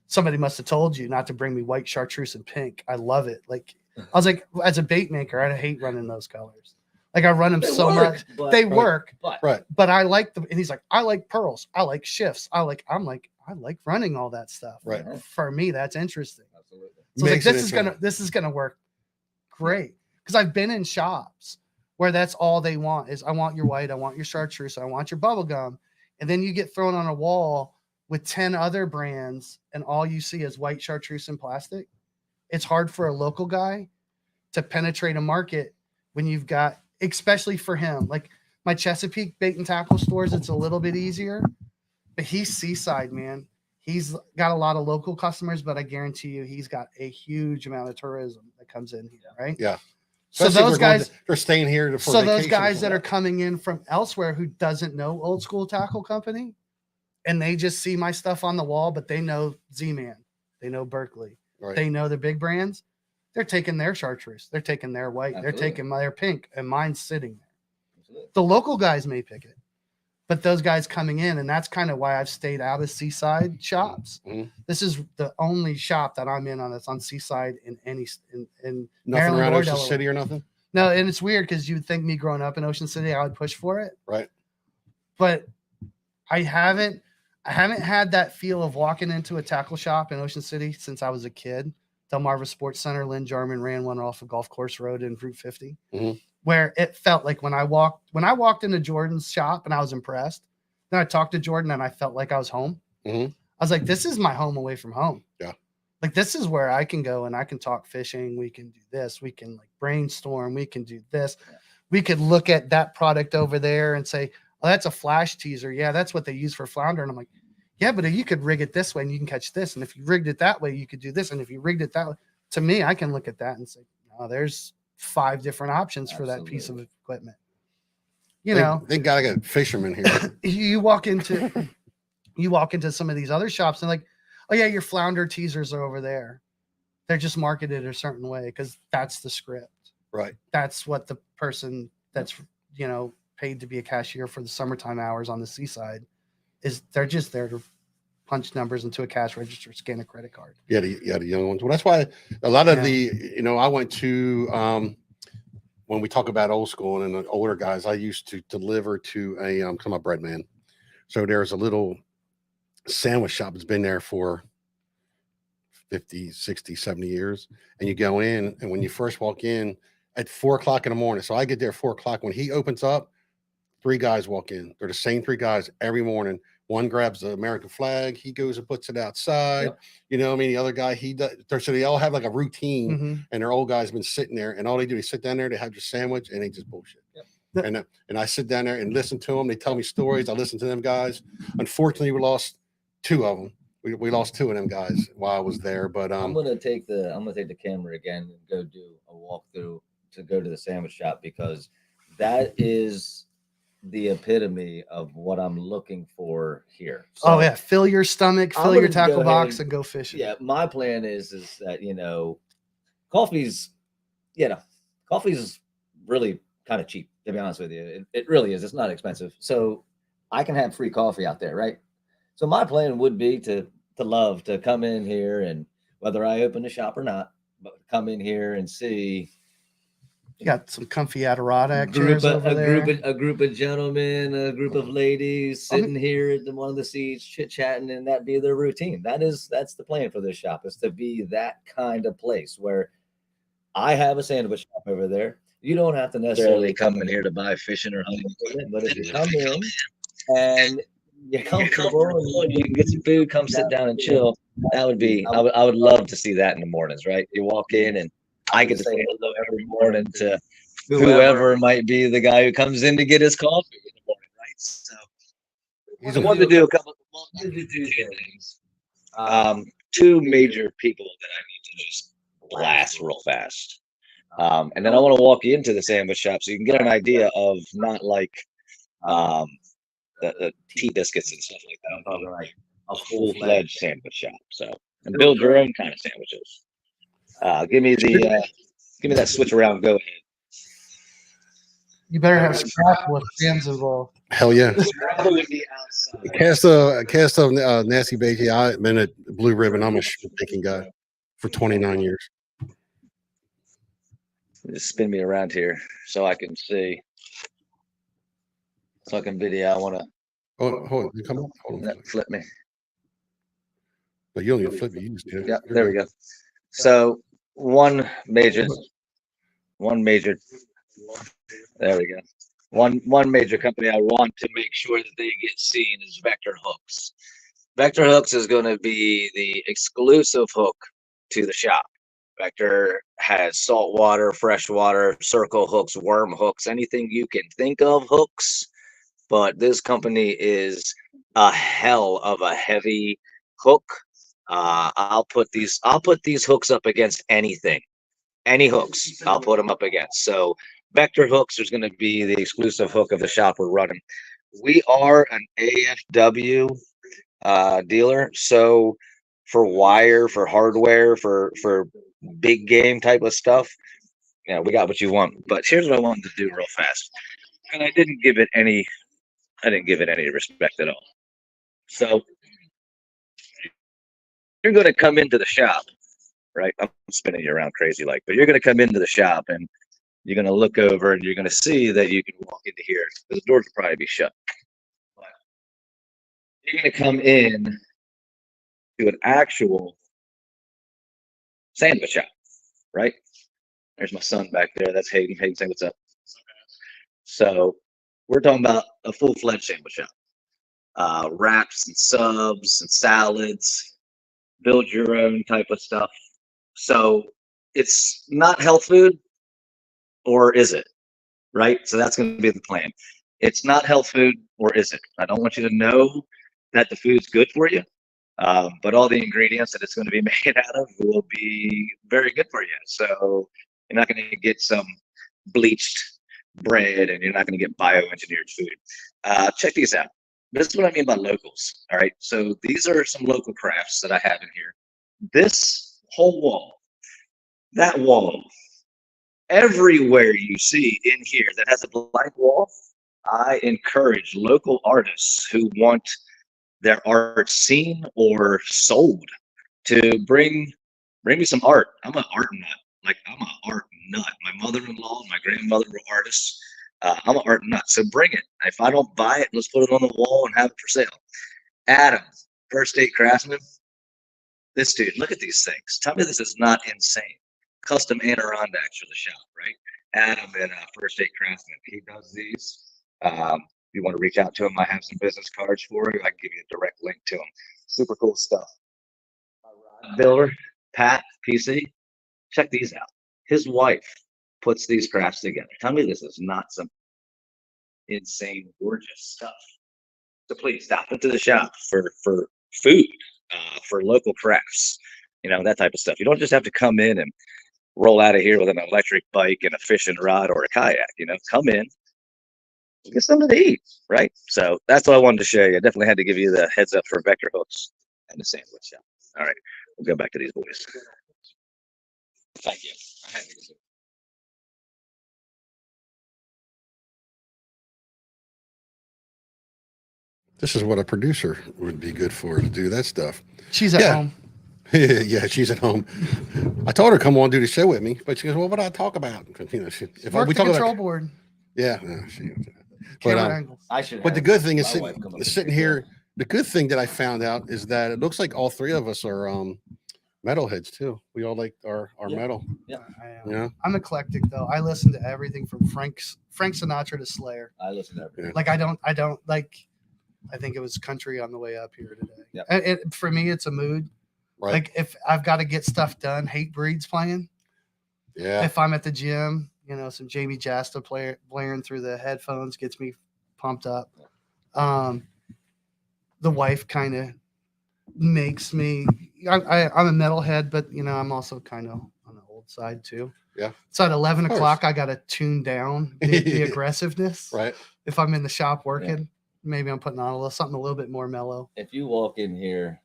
somebody must have told you not to bring me white chartreuse and pink. I love it. Like, I was like, as a bait maker, I hate running those colors. Like I run them so much. They work. But I like them. And he's like, I like pearls. I like shifts. I like running all that stuff. Right. For me, that's interesting. Absolutely. So like, this is gonna work great. Because I've been in shops where that's all they want is I want your white, I want your chartreuse, I want your bubble gum. And then you get thrown on a wall with 10 other brands and all you see is white chartreuse and plastic. It's hard for a local guy to penetrate a market when you've got, especially for him, like my Chesapeake bait and tackle stores, it's a little bit easier, but he's seaside, man. He's got a lot of local customers, but I guarantee you he's got a huge amount of tourism that comes in here, right? Yeah. So Especially those guys, they're staying here for so those vacation guys or that are something. coming in from elsewhere who doesn't know Old School Tackle Company, and they just see my stuff on the wall, but they know Z-Man, they know Berkeley, Right. they know the big brands. They're taking their chartreuse, they're taking their white, Absolutely. they're taking their pink, and mine's sitting there. Absolutely. The local guys may pick it, but those guys coming in, and that's kind of why I've stayed out of Seaside shops. Mhm. This is the only shop that I'm in on that's on Seaside in Nothing Maryland around or Ocean Delaware. City or nothing. No, and it's weird because you'd think me growing up in Ocean City, I would push for it, Right. but I haven't had that feel of walking into a tackle shop in Ocean City since I was a kid. Delmarva Sports Center, Lynn Jarman ran one off of Golf Course Road in Route 50, where it felt like when I walked into Jordan's shop and I was impressed. Then I talked to Jordan and I felt like I was home. I was like, this is my home away from home. Yeah. Like, this is where I can go and I can talk fishing. We can do this. We can like brainstorm. We can do this. We could look at that product over there and say, oh, that's a flash teaser. Yeah, that's what they use for flounder. And I'm like, yeah, but you could rig it this way and you can catch this. And if you rigged it that way, you could do this. And if you rigged it that way, to me, I can look at that and say, oh, there's 5 different options for that piece of equipment. You know, they gotta get fishermen here. you walk into some of these other shops and like, oh yeah, your flounder teasers are over there. They're just marketed a certain way because that's the script. Right. That's what the person that's, you know, paid to be a cashier for the summertime hours on the Seaside is. They're just there to punch numbers into a cash register, scan a credit card. Yeah, the young ones. Well, that's why a lot of the, you know, I went to when we talk about old school and the older guys, I used to deliver to a I'm a bread man. So there's a little sandwich shop that's been there for 50, 60, 70 years. And you go in, and when you first walk in at 4 o'clock in the morning, so I get there at 4 o'clock. When he opens up, 3 guys walk in. They're the same 3 guys every morning. One grabs the American flag. He goes and puts it outside. Yep. You know what I mean? The other guy, he does. So they all have like a routine, and their old guys been sitting there, and all they do is sit down there, they have their sandwich, and they just bullshit. Yep. And I sit down there and listen to them. They tell me stories. I listen to them guys. Unfortunately, we lost 2 of them. We lost 2 of them guys while I was there. But I'm gonna take the camera again and go do a walkthrough to go to the sandwich shop, because that is the epitome of what I'm looking for here. So, oh yeah, fill your stomach, fill your tackle box, and go fishing. Yeah, my plan is that, you know, coffee's really kind of cheap, to be honest with you. It really is. It's not expensive, so I can have free coffee out there, right? So my plan would be to love to come in here, and whether I open the shop or not, but come in here and see. You got some comfy Adirondack chairs over there. A group of gentlemen, a group of ladies sitting here at one of the seats, chit chatting, and that be their routine. That's the plan for this shop, is to be that kind of place where I have a sandwich shop over there. You don't have to necessarily come in here to buy fishing or hunting equipment, but if you come in and you're comfortable and you can get some food, come sit down and chill. That would be. I would love to see that in the mornings, right? You walk in and I get to say hello every morning to whoever might be the guy who comes in to get his coffee in the morning, right? So I wanted to do a couple. Wanted to do 2 things. 2 major people that I need to just blast real fast, and then I want to walk you into the sandwich shop so you can get an idea of not like the tea biscuits and stuff like that. I'm talking like a full-fledged sandwich shop. So, and build your own kind of sandwiches. Give me that switch around. Go ahead. You better have scrap with fans involved. Hell yeah. Probably be outside. Cast of nasty bait. Yeah, I've been at Blue Ribbon. I'm a making guy for 29 years. Just spin me around here so I can see. So I can video. I want to. Oh, hold on. Come on. Hold on. Flip me. But you don't even flip it. You just do it. Yeah, there we go. So one major. There we go. One major company I want to make sure that they get seen is Vector Hooks. Vector Hooks is going to be the exclusive hook to the shop. Vector has saltwater, freshwater, circle hooks, worm hooks, anything you can think of hooks. But this company is a hell of a heavy hook. I'll put these hooks up against anything. Any hooks, I'll put them up against. So Vector Hooks is going to be the exclusive hook of the shop we're running. We are an AFW dealer, so for wire, for hardware, for big game type of stuff, we got what you want. But here's what I wanted to do real fast, and I didn't give it any I didn't give it any respect at all. So you're going to come into the shop, right? I'm spinning you around crazy like, but you're going to come into the shop and you're going to look over and you're going to see that you can walk into here. The doors will probably be shut. But you're going to come in to an actual sandwich shop, right? There's my son back there. That's Hayden. Hayden, say what's up. So we're talking about a full-fledged sandwich shop. Wraps and subs and salads, build your own type of stuff. So it's not health food, or is it? Right? So that's going to be the plan. It's not health food, or is it? I don't want you to know that the food's good for you, but all the ingredients that it's going to be made out of will be very good for you. So you're not going to get some bleached bread, and you're not going to get bioengineered food. Check these out. This is what I mean by locals. All right. So these are some local crafts that I have in here. This whole wall, that wall, everywhere you see in here that has a blank wall, I encourage local artists who want their art seen or sold to bring me some art. I'm an art nut. Like, I'm an art nut. My mother-in-law and my grandmother were artists. I'm an art nut. So bring it. If I don't buy it, let's put it on the wall and have it for sale. Adam, First State Craftsman. This dude, look at these things. Tell me this is not insane. Custom Adirondacks for the shop, right? Adam and First State Craftsman. He does these. If you want to reach out to him, I have some business cards for you. I can give you a direct link to him. Super cool stuff. Builder, Pat, PC. Check these out. His wife puts these crafts together. Tell me this is not some insane, gorgeous stuff. So please stop into the shop for food, for local crafts, that type of stuff. You don't just have to come in and roll out of here with an electric bike and a fishing rod or a kayak. Come in, get something to eat, right? So that's what I wanted to show you. I definitely had to give you the heads up for vector hooks and the sandwich shop. All right, we'll go back to these boys. Thank you. This is what a producer would be good for, to do that stuff. She's at home. Yeah, she's at home. I told her to come on do the show with me, but she goes, "Well, what do I talk about?" If Work we the talk control about, board. yeah, Camera angles. I should. But the have good thing is my wife come up sitting with here. The good thing that I found out is that it looks like all three of us are metalheads too. We all like our metal. I am. Yeah. I'm eclectic though. I listen to everything from Frank Sinatra to Slayer. I listen to everything. Like I don't like. I think it was country on the way up here today. Yep. And for me, it's a mood. Right. Like if I've got to get stuff done, Hate Breed's playing. Yeah. If I'm at the gym, some Jamie Jasta blaring through the headphones gets me pumped up. The wife kind of makes me. I'm a metalhead, but I'm also kind of on the old side too. Yeah. So at 11 o'clock, I got to tune down the aggressiveness. Right. If I'm in the shop working, maybe I'm putting on something a little bit more mellow. If you walk in here,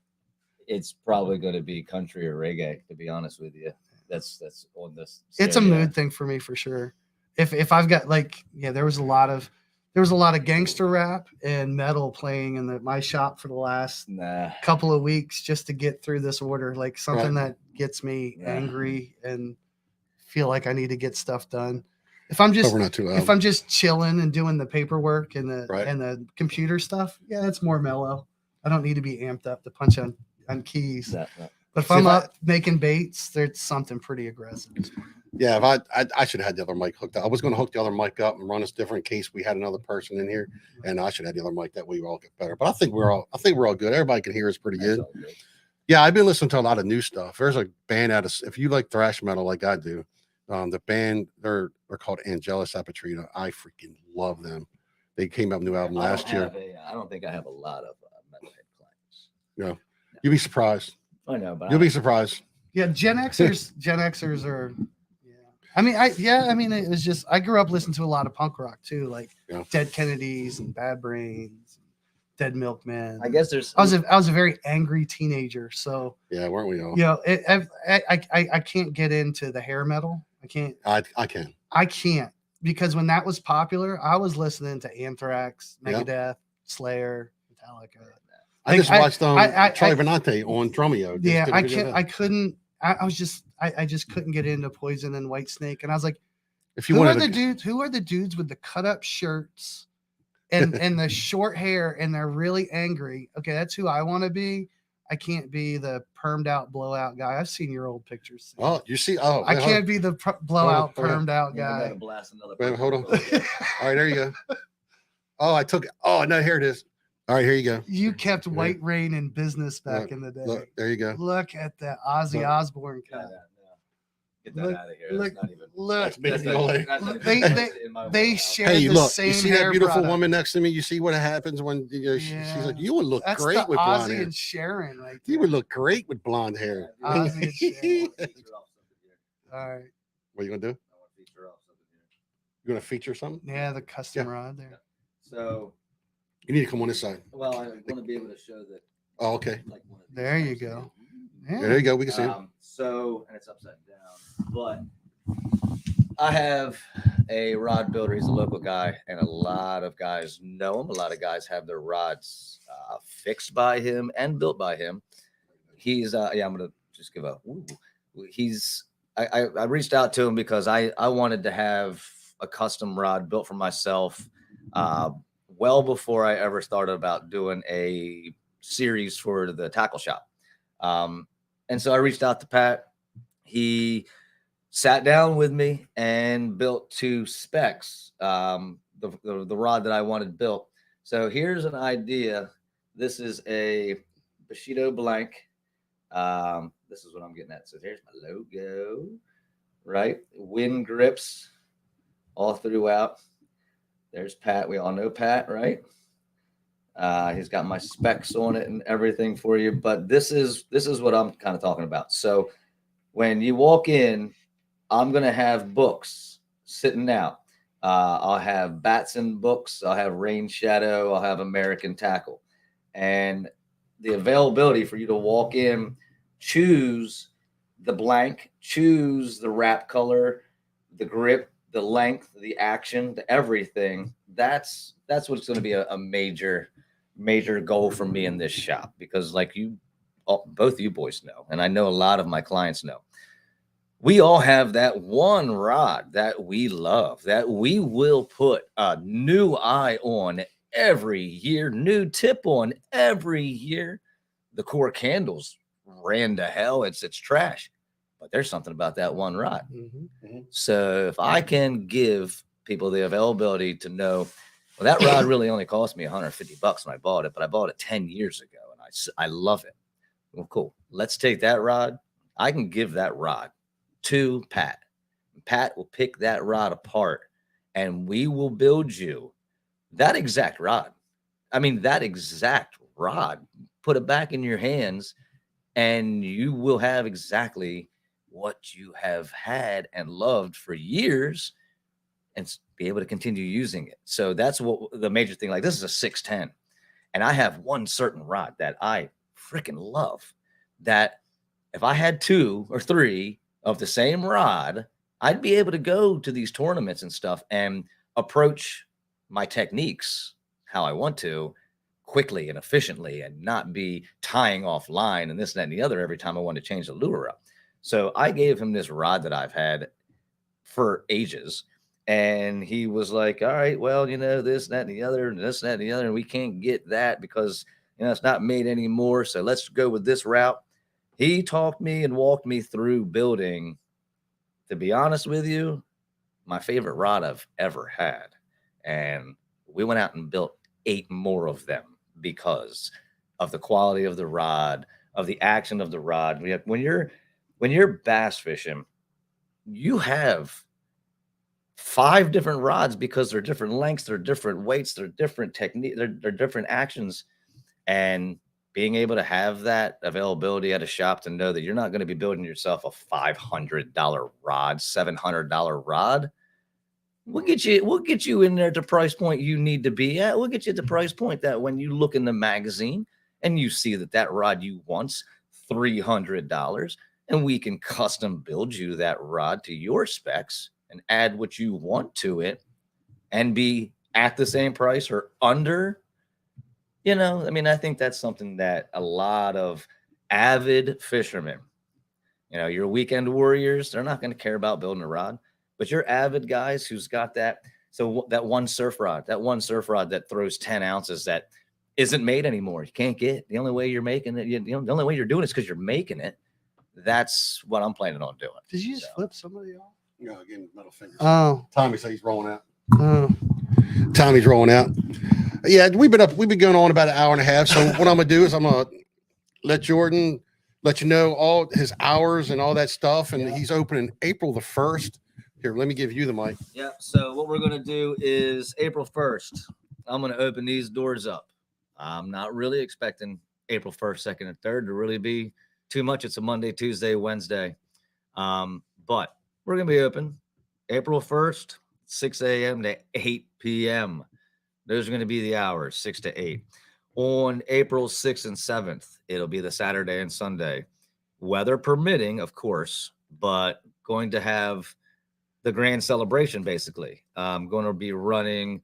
it's probably going to be country or reggae. To be honest with you, that's on this. It's a mood thing for me for sure. If I've got there was a lot of gangster rap and metal playing in my shop for the last couple of weeks just to get through this order, like something that gets me angry and feel like I need to get stuff done. If I'm just chilling and doing the paperwork and the computer stuff, it's more mellow. I don't need to be amped up to punch on keys. But if I'm up making baits, there's something pretty aggressive. Yeah, if I should have had the other mic hooked up. I was going to hook the other mic up and run us different in case we had another person in here, and I should have the other mic that way we all get better. But I think we're all good. Everybody can hear us pretty good. Yeah, I've been listening to a lot of new stuff. There's a band if you like thrash metal like I do, the band they're called Angelus Apatrida. I freaking love them. They came out with a new album last year. I don't think I have a lot of metalhead clients. Yeah, you'd be surprised. I know, but you'll be surprised. Yeah, Gen Xers are. I mean, it was just I grew up listening to a lot of punk rock too, like Dead Kennedys and Bad Brains, Dead Milkmen. I guess I was a very angry teenager, so yeah, weren't we all? I can't get into the hair metal. I can't. I can. I can't because when that was popular, I was listening to Anthrax, Megadeth, Slayer, Metallica. I just watched I Charlie Benante on Dromio. Just Yeah, did a I video of can't. that. I couldn't. I was just. I just couldn't get into Poison and White Snake, and I was like, If you who are wanted the to, dudes? Who are the dudes with the cut up shirts and the short hair, and they're really angry? Okay, that's who I want to be. I can't be the permed out blowout guy. I've seen your old pictures. oh, you see, oh, I wait, can't be the blowout hold on. permed out You're about guy. to blast another Wait, person hold on. with it. All right, there you go. Oh, I took it. Oh no, here it is. All right, here you go. You kept White Rain in business back in the day. Look, there you go. Look at that Ozzy Look. Osbourne Yeah, cut. no. Get that Look- out of here. look- That's not even. Look, That's big That's no way. not even They- close they- in my they wheelhouse. share Hey, the look, same you see that hair beautiful product. woman next to me? You see what happens when she's Yeah. like, you would look That's great the with blonde Ozzy hair. and Sharon right You there. would look great with blonde hair. Ozzy and Sharon. All right. What are you gonna do? You gonna feature something? Yeah, the custom Yeah. rod there. So, You need to come on this side. well, I want to be able to show that. Oh, okay. Like one of these There you types go. Yeah, Yeah. there you go. We can see it. So, and it's upside down, but I have a rod builder. He's a local guy, and a lot of guys know him. A lot of guys have their rods fixed by him and built by him. He's, yeah, I'm going to just give a, ooh. He's, I reached out to him because I wanted to have a custom rod built for myself well before I ever started about doing a series for the tackle shop. And so I reached out to Pat. He sat down with me and built to specs, the rod that I wanted built. So here's an idea. This is a Bushido blank. This is what I'm getting at. So here's my logo, right? Wind grips all throughout. There's Pat. We all know Pat, right? He's got my specs on it and everything for you. But this is what I'm kind of talking about. So when you walk in, I'm gonna have books sitting out. I'll have Batson books. I'll have Rain Shadow. I'll have American Tackle, and the availability for you to walk in, choose the blank, choose the wrap color, the grip, the length, the action, the everything. That's what's going to be a major goal for me in this shop, because like you, both you boys know, and I know a lot of my clients know, we all have that one rod that we love, that we will put a new eye on every year, new tip on every year. The core candles ran to hell. It's trash, but there's something about that one rod. So if I can give people the availability to know, well, that rod really only cost me $150 when I bought it, but I bought it 10 years ago and I love it. Well, cool. Let's take that rod. I can give that rod to Pat. Pat will pick that rod apart and we will build you that exact rod. I mean, that exact rod, put it back in your hands and you will have exactly what you have had and loved for years and be able to continue using it. So that's what the major thing, like this is a 610 and I have one certain rod that I freaking love, that if I had 2 or 3 of the same rod, I'd be able to go to these tournaments and stuff and approach my techniques how I want to, quickly and efficiently, and not be tying off line and this, that, and the other every time I want to change the lure up. So I gave him this rod that I've had for ages. And he was like, all right, well, you know, this, that, and the other, and this, that, and the other, and we can't get that because, you know, it's not made anymore. So let's go with this route. He talked me and walked me through building, to be honest with you, my favorite rod I've ever had. And we went out and built 8 more of them because of the quality of the rod, of the action of the rod. When you're bass fishing, you have 5 different rods because they're different lengths, they're different weights, they're different technique, they're different actions. And being able to have that availability at a shop to know that you're not going to be building yourself a $500 rod, $700 rod. We'll get you in there at the price point you need to be at. We'll get you at the price point that when you look in the magazine and you see that rod you want's $300, and we can custom build you that rod to your specs and add what you want to it and be at the same price or under. You know, I mean, I think that's something that a lot of avid fishermen, you know, your weekend warriors, they're not going to care about building a rod, but your avid guys who's got that. So that one surf rod that throws 10 ounces that isn't made anymore. You can't get. The only way you're making it, the only way you're doing it is because you're making it. That's what I'm planning on doing. Did you just flip somebody off? No, again, middle fingers. Oh, Tommy said he's rolling out. oh. Tommy's rolling out. Yeah, we've been going on about an hour and a half. So what I'm gonna do is I'm gonna let Jordan let you know all his hours and all that stuff. And he's opening April the 1st. Here, let me give you the mic. Yeah. So what we're going to do is April 1st, I'm going to open these doors up. I'm not really expecting April 1st, 2nd, and 3rd to really be too much. It's a Monday, Tuesday, Wednesday. But we're going to be open April 1st, 6 a.m. to 8 p.m. Those are going to be the hours, 6 to 8. On April 6th and 7th, it'll be the Saturday and Sunday, weather permitting, of course, but going to have the grand celebration, basically. I'm going to be running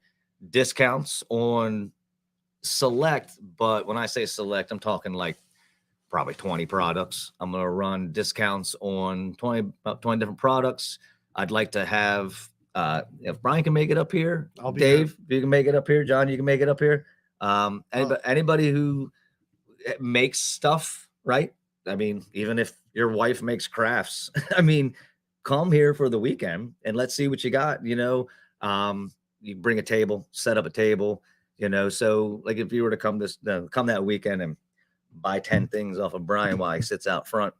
discounts on select, but when I say select, I'm talking like probably 20 products. I'm going to run discounts on about 20 different products. I'd like to have, if Brian can make it up here, I'll be Dave, if you can make it up here, John, you can make it up here. Anybody who makes stuff, right? I mean, even if your wife makes crafts, I mean, come here for the weekend and let's see what you got. You know, you bring a table, set up a table, you know. So like if you were to come that weekend and buy 10 things off of Brian while he sits out front,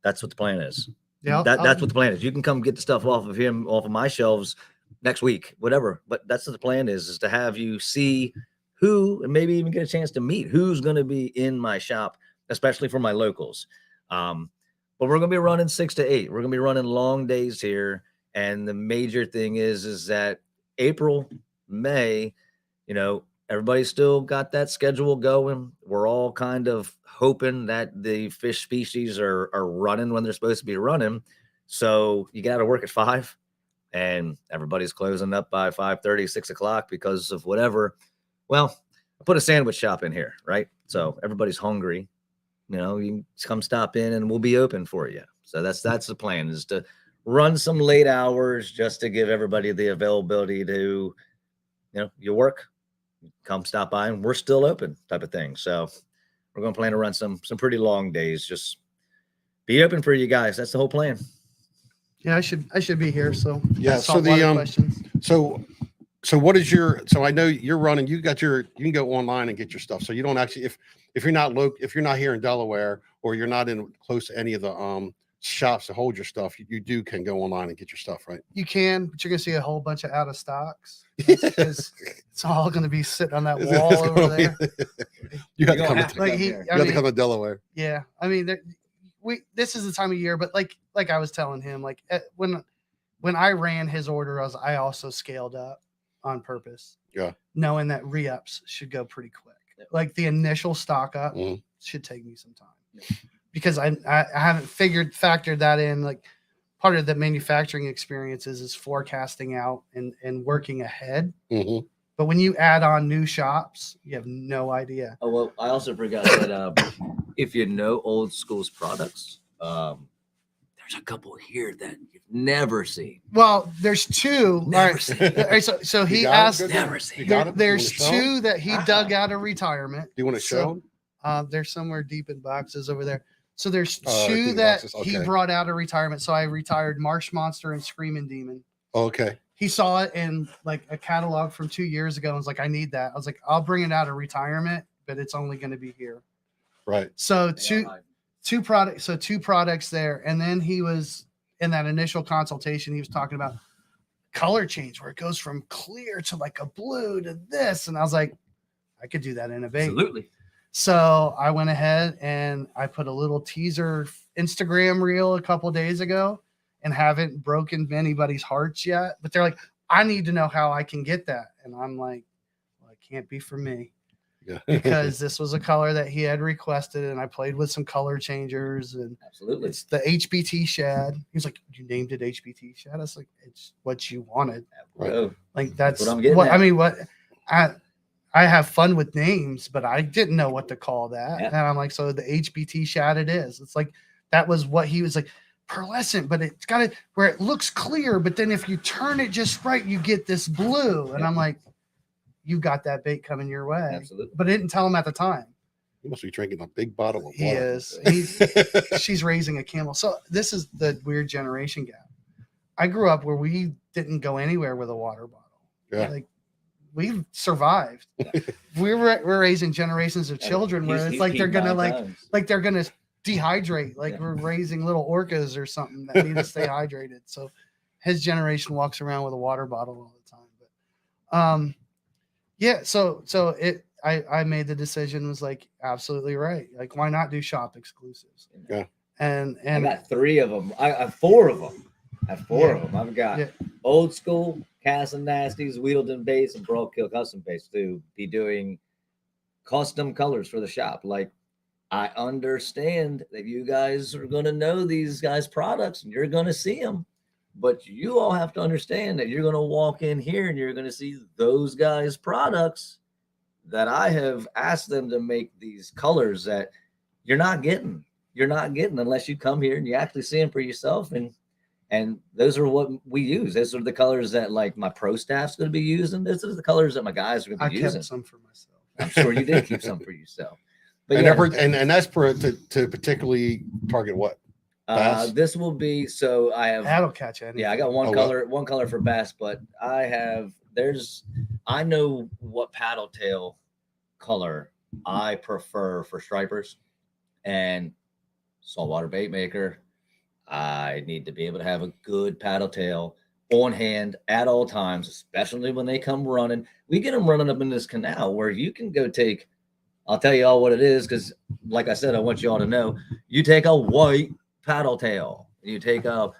that's what the plan is. Yeah, That's what the plan is. You can come get the stuff off of him, off of my shelves next week, whatever. But that's what the plan is to have you see who, and maybe even get a chance to meet who's going to be in my shop, especially for my locals. But we're going to be running 6 to 8. We're going to be running long days here. And the major thing is that April, May, you know, everybody's still got that schedule going. We're all kind of hoping that the fish species are running when they're supposed to be running. So you got to work at 5 and everybody's closing up by 5:30, 6 o'clock because of whatever. Well, I put a sandwich shop in here, right? So everybody's hungry. You know, you can come stop in and we'll be open for you. So that's the plan, is to run some late hours just to give everybody the availability to, you know, you work, come stop by and we're still open type of thing. So we're going to plan to run some pretty long days. Just be open for you guys. That's the whole plan. Yeah, I should be here. So Yeah. So questions. So what is your, so I know you're running, you can go online and get your stuff. So you don't actually, if you're not if you're not here in Delaware or you're not in close to any of the shops that hold your stuff, you can go online and get your stuff, right? You can, but you're gonna see a whole bunch of out of stocks. Because it's all gonna be sitting on that wall over there. You have to come to come to Delaware. Yeah, I mean, this is the time of year, but like I was telling him, like when I ran his order, I also scaled up on purpose. Yeah. Knowing that re-ups should go pretty quick. Like the initial stock up Mhm. should take me some time. Because I haven't factored that in. Like part of the manufacturing experiences is forecasting out and working ahead. Mm-hmm. But when you add on new shops, you have no idea. Oh, well, I also forgot that if you know Old School's products, there's a couple here that you've never seen. Well, there's two. Never seen. All right, so he asked. Never seen. There's two that he dug out of retirement. Do you want to show them? They're somewhere deep in boxes over there. So there's deep two in that boxes, he okay. brought out of retirement. So I retired Marsh Monster and Screaming Demon. Okay. He saw it in like a catalog from 2 years ago and was like, I need that. I was like, I'll bring it out of retirement, but it's only going to be here. Right. So two products there. And then he was in that initial consultation, he was talking about color change where it goes from clear to like a blue to this. And I was like, I could do that in a bait. Absolutely. So I went ahead and I put a little teaser Instagram reel a couple days ago and haven't broken anybody's hearts yet. But they're like, I need to know how I can get that. And I'm like, well, it can't be for me. Yeah. Because this was a color that he had requested, and I played with some color changers, and Absolutely. it's the HBT shad. He was like, "You named it HBT shad." I was like, "It's what you wanted." Right. Like that's what I'm getting what at. I mean. What I have fun with names, but I didn't know what to call that. Yeah. And I'm like, so the HBT shad it is. It's like, that was what he was like, pearlescent, but it's got it where it looks clear, but then if you turn it just right, you get this blue. And Yeah. I'm like, you got that bait coming your way. Absolutely. But I didn't tell him at the time. You must be drinking a big bottle of water. He is. She's raising a camel. So this is the weird generation gap. I grew up where we didn't go anywhere with a water bottle. Yeah. Like we've survived. We're raising generations of children where it's like they're gonna like they're gonna dehydrate. Like we're raising little orcas or something that need to stay hydrated. So his generation walks around with a water bottle all the time. But yeah, so I made the decision, was like absolutely right. Like why not do shop exclusives? Yeah. And I got 3 of them. I have 4 of them. I've got old school Cass and Nasties, Wheeldon Baits, and Broadkill custom baits to be doing custom colors for the shop. Like I understand that you guys are going to know these guys' products and you're going to see them, but you all have to understand that you're going to walk in here and you're going to see those guys' products that I have asked them to make these colors that you're not getting. You're not getting unless you come here and you actually see them for yourself. And those are what we use. Those are the colors that like my pro staff's going to be using. Those are the colors that my guys are going to be using. I kept some for myself. I'm sure you did keep some for yourself. But and that's to particularly target what? Bass? This will be, so I have, That'll catch anything. yeah, I got one color for bass, but I know what paddle tail color I prefer for stripers and saltwater bait maker. I need to be able to have a good paddle tail on hand at all times, especially when they come running. We get them running up in this canal where you can go take, I'll tell you all what it is, because like I said, I want you all to know, you take a white paddle tail, you take a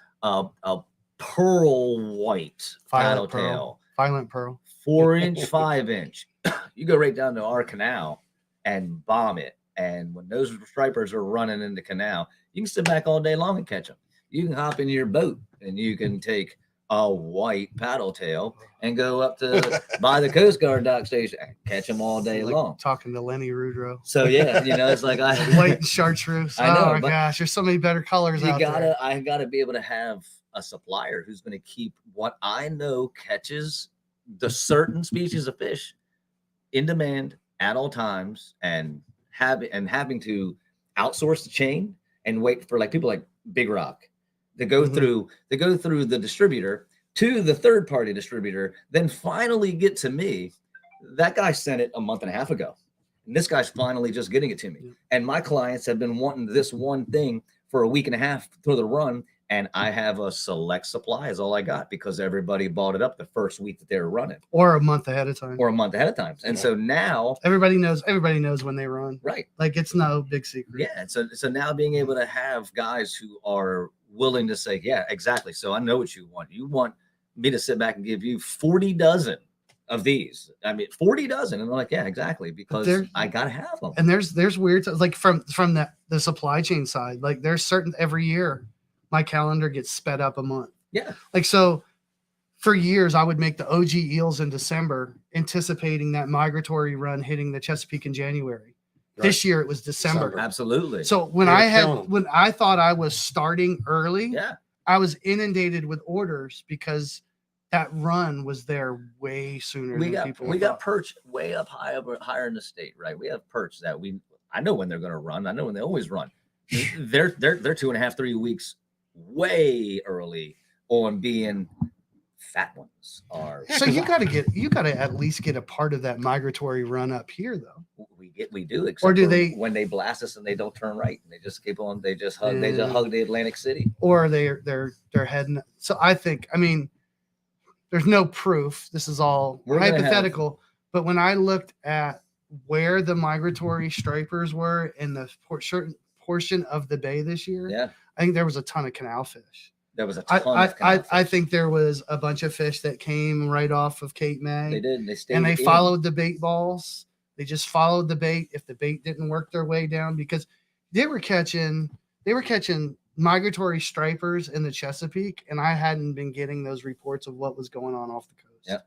pearl white paddle tail, Violent pearl, 4-inch, 5-inch. You go right down to our canal and bomb it. And when those stripers are running in the canal, you can sit back all day long and catch them. You can hop in your boat and you can take a white paddle tail and go up to by the Coast Guard dock station and catch them all day long. Talking to Lenny Rudrow. So yeah, it's like white and chartreuse. I know, oh my gosh, there's so many better colors out there. I gotta be able to have a supplier who's going to keep what I know catches the certain species of fish in demand at all times, and having to outsource the chain and wait for like people like Big Rock to go through the distributor to the third party distributor, then finally get to me. That guy sent it a month and a half ago, and this guy's finally just getting it to me. And my clients have been wanting this one thing for a week and a half for the run, and I have a select supply is all I got because everybody bought it up the first week that they were running, or a month ahead of time, And so now everybody knows when they run, right? Like it's no big secret. Yeah. And so now being able to have guys who are willing to say, yeah, exactly. So I know what you want. You want me to sit back and give you 40 dozen of these. I mean, 40 dozen. And they're like, yeah, exactly. Because I got to have them. And there's weird, like from the supply chain side, like there's certain, every year my calendar gets sped up a month. Yeah. Like, so for years I would make the OG eels in December, anticipating that migratory run hitting the Chesapeake in January. Right. This year it was December. Absolutely. So when I thought I was starting early, yeah, I was inundated with orders because that run was there way sooner. We got perch way up higher in the state, right? We have perch that I know when they're going to run. I know when they always run. They're 2.5, 3 weeks way early on being fat ones. So you got to at least get a part of that migratory run up here, though. We do, except or do they when they blast us and they don't turn right and they just keep on, they just hug the Atlantic City, or they're heading. So I think, I mean, there's no proof. This is all hypothetical. But when I looked at where the migratory stripers were in the certain portion of the bay this year, yeah, I think there was a ton of canal fish. There was a ton of canal fish. I think there was a bunch of fish that came right off of Cape May. They did. They stayed and they followed the bait balls. They just followed the bait. If the bait didn't work their way down, because they were catching migratory stripers in the Chesapeake, and I hadn't been getting those reports of what was going on off the coast. Yeah.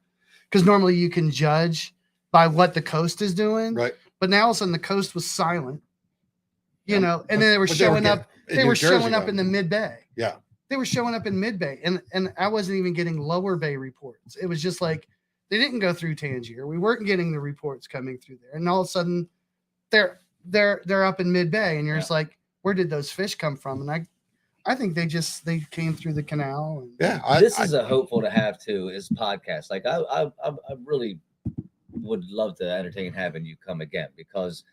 Because normally you can judge by what the coast is doing. Right. But now all of a sudden the coast was silent, you Yeah, know, and then they were but showing getting- up. in They New were showing Jersey, up though. in the mid bay. Yeah. They were showing up in mid bay, and I wasn't even getting lower bay reports. It was just like they didn't go through Tangier. We weren't getting the reports coming through there, and all of a sudden they're up in mid bay, and you're just like, where did those fish come from? And I think they came through the canal. And, Yeah. This is a hopeful to have too, is podcast. Like I really would love to entertain having you come again, because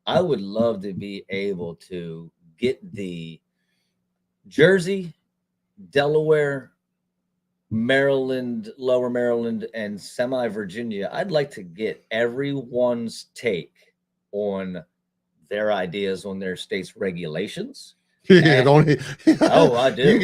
I would love to be able to get the Jersey, Delaware, Maryland, Lower Maryland, and semi Virginia. I'd like to get everyone's take on their ideas on their state's regulations. Yeah, don't, Oh, I do.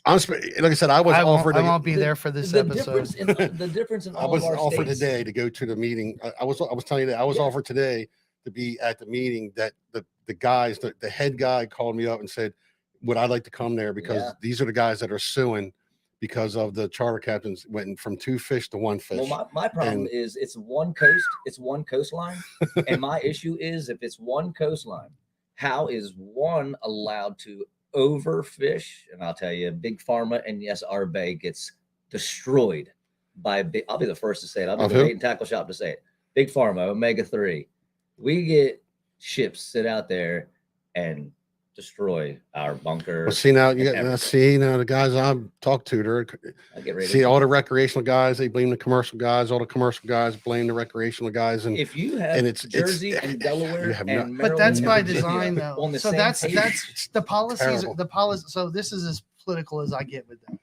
I'm like I said, I was offered. I won't be there for this episode. The difference in I all was of our offered states. today to go to the meeting. I was telling you that I was offered today to be at the meeting. That the guys, the head guy called me up and said, would I like to come there, because these are the guys that are suing because of the charter captains went from 2 fish to 1 fish. Well, my problem is it's one coastline, and my issue is, if it's one coastline, how is one allowed to overfish? And I'll tell you, Big Pharma and yes, our bay gets destroyed by big. I'll be the first to say it. I'll be the bait and tackle shop to say it. Big Pharma, Omega-3. We get ships sit out there and destroy our bunker. Well, see now, the guys I've talked to, I get ready. see all the recreational guys, they blame the commercial guys. All the commercial guys blame the recreational guys, and if you have Jersey and Delaware and Maryland, but that's by and Virginia design, though. on the So same that's page, the policies. Terrible. The policy. So this is as political as I get with them.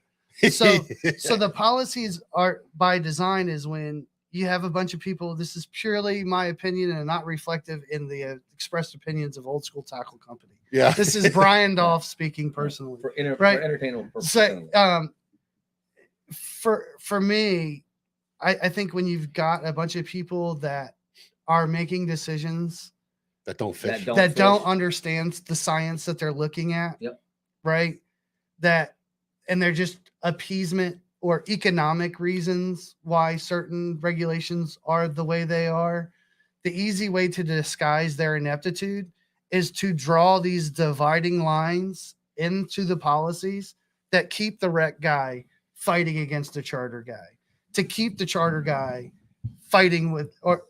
So the policies are by design is when you have a bunch of people. This is purely my opinion and not reflective in the expressed opinions of Old School Tackle Company. yeah, This is Brian Dolph speaking personally. for Right. entertainment purposes. So for me, I think when you've got a bunch of people that are making decisions that don't fish. that don't understand the science that they're looking at, Yep. right? And they're just appeasement or economic reasons why certain regulations are the way they are. The easy way to disguise their ineptitude is to draw these dividing lines into the policies that keep the rec guy fighting against the charter guy, to keep the charter guy fighting with, or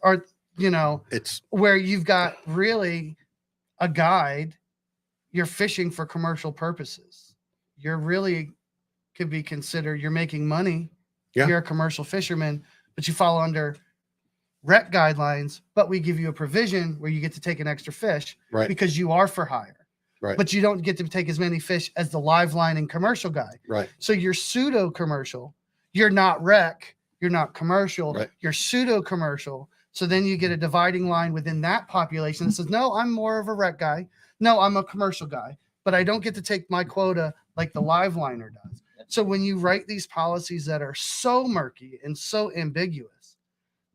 It's where you've got really a guide, you're fishing for commercial purposes. You're really could be considered, you're making money. Yeah. You're a commercial fisherman, but you fall under rec guidelines, but we give you a provision where you get to take an extra fish right, because you are for hire. right, But you don't get to take as many fish as the live line and commercial guy. right, So you're pseudo commercial. You're not rec. You're not commercial. Right. You're pseudo commercial. So then you get a dividing line within that population that says, no, I'm more of a rec guy. No, I'm a commercial guy, but I don't get to take my quota like the live liner does. So when you write these policies that are so murky and so ambiguous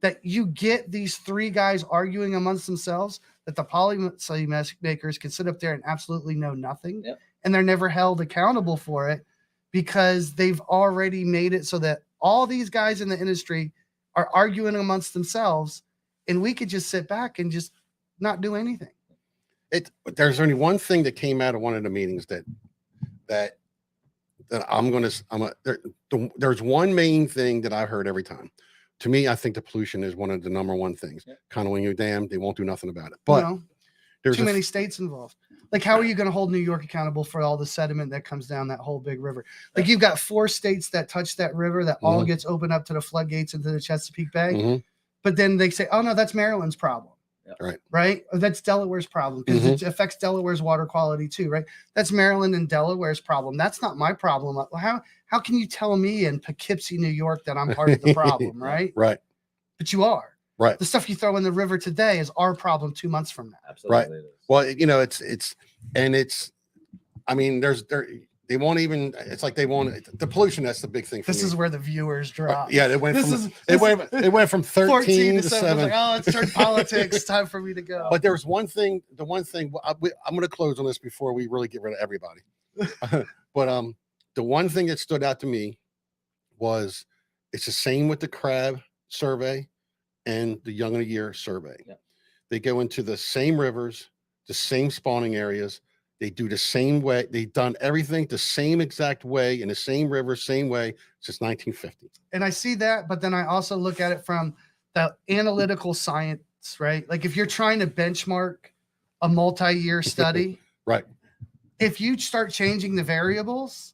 that you get these 3 guys arguing amongst themselves, that the policy makers can sit up there and absolutely know nothing. Yep. And they're never held accountable for it because they've already made it so that all these guys in the industry are arguing amongst themselves, and we could just sit back and just not do anything. There's only one thing that came out of one of the meetings that there's one main thing that I heard every time. To me, I think the pollution is one of the number one things. Yep. Conowingo Dam, they won't do nothing about it. But there's Too many states involved. Like, how are you going to hold New York accountable for all the sediment that comes down that whole big river? Like, you've got 4 states that touch that river that all gets opened up to the floodgates into the Chesapeake Bay. Mm-hmm. But then they say, oh, no, that's Maryland's problem. Right. Right. Or that's Delaware's problem because it affects Delaware's water quality too. Right. That's Maryland and Delaware's problem. That's not my problem. How can you tell me in Poughkeepsie, New York, that I'm part of the problem? Right. Right. But you are. Right. The stuff you throw in the river today is our problem 2 months from now. Absolutely. Right. It is. Well, I mean, they won't even, it's like they won't, the pollution, that's the big thing for This me. is where the viewers drop. Yeah, it went it went from 14 13 to 7. Like, oh, it's turned politics. Time for me to go. But there's one thing, I'm going to close on this before we really get rid of everybody. But the one thing that stood out to me was it's the same with the crab survey, and the Young of the Year survey. Yep. They go into the same rivers, the same spawning areas. They do the same way. They've done everything the same exact way in the same river, same way since 1950. And I see that, but then I also look at it from the analytical science, right? Like if you're trying to benchmark a multi-year study, Right. if you start changing the variables,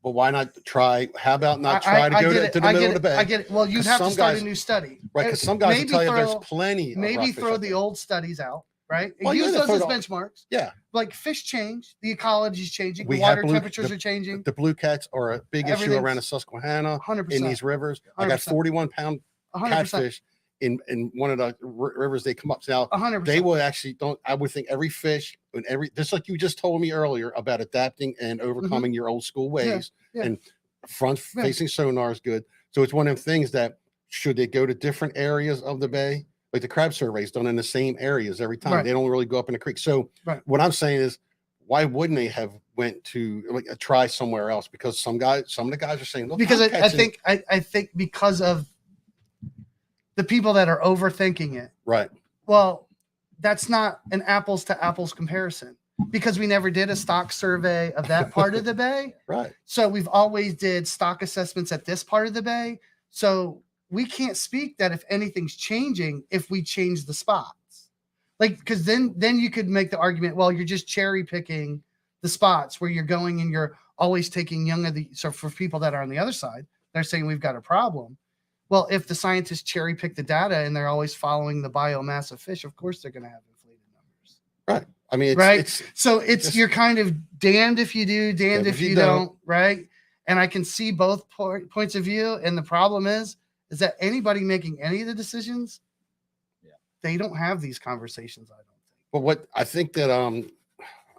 But why not try? How about not try to go to the middle of the bay? I get it. Well, you'd 'Cause have to some start guys- a new study. Right, because some guys will Maybe tell you there's throw- plenty. Of Maybe rough fish throw out the there. old studies out, right? And Well, yeah, use they those throw as the- benchmarks. Yeah, Like fish change, the ecology is changing, We the have water blue- temperatures the- are changing. the blue cats are a big issue Everything's- around the Susquehanna 100%. in these rivers. I got 100%. 41-pound 100%. catfish in one of the rivers. They come up now. 100%. They will actually don't. I would think every fish and just like you just told me earlier about adapting and overcoming your old school ways yeah. and front facing sonar is good. So it's one of them things that should they go to different areas of the bay, like the crab surveys done in the same areas every time. Right. They don't really go up in the creek. So Right. what I'm saying is, why wouldn't they have went to like try somewhere else? Because some of the guys are saying, look, Because I'm I catching-" think I think because of the people that are overthinking it. right. Well, that's not an apples to apples comparison because we never did a stock survey of that part of the bay. Right. So we've always did stock assessments at this part of the bay. So we can't speak that if anything's changing, if we change the spots, like, because then you could make the argument, well, you're just cherry picking the spots where you're going and you're always taking young of the, so for people that are on the other side, they're saying we've got a problem. Well, if the scientists cherry pick the data and they're always following the biomass of fish, of course they're going to have inflated numbers. Right. I mean, Right. So you're kind of damned if you do, damned if you don't. Right. And I can see both points of view. And the problem is that anybody making any of the decisions, they don't have these conversations. I don't think. But what I think that I'm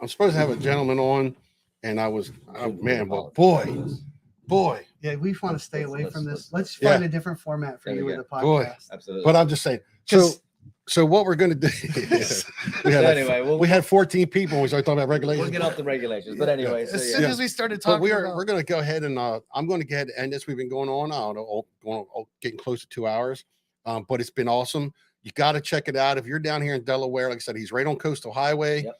supposed to have a gentleman on, and I was man, but boy. Yeah, we want to stay away let's- from this. let's- Let's find a different format for There you we with the go. Boy. podcast. Absolutely. But I'm just saying. So what we're going to do? we had Anyway, we had 14 people when we started talking about regulations. we'll get off the regulations. But anyway, so As yeah. soon as we started But talking, we're about, going to go ahead and I'm going to go ahead and end this. We've been going on. I don't know, getting close to 2 hours. But it's been awesome. You got to check it out if you're down here in Delaware. Like I said, he's right on Coastal Highway. Yep.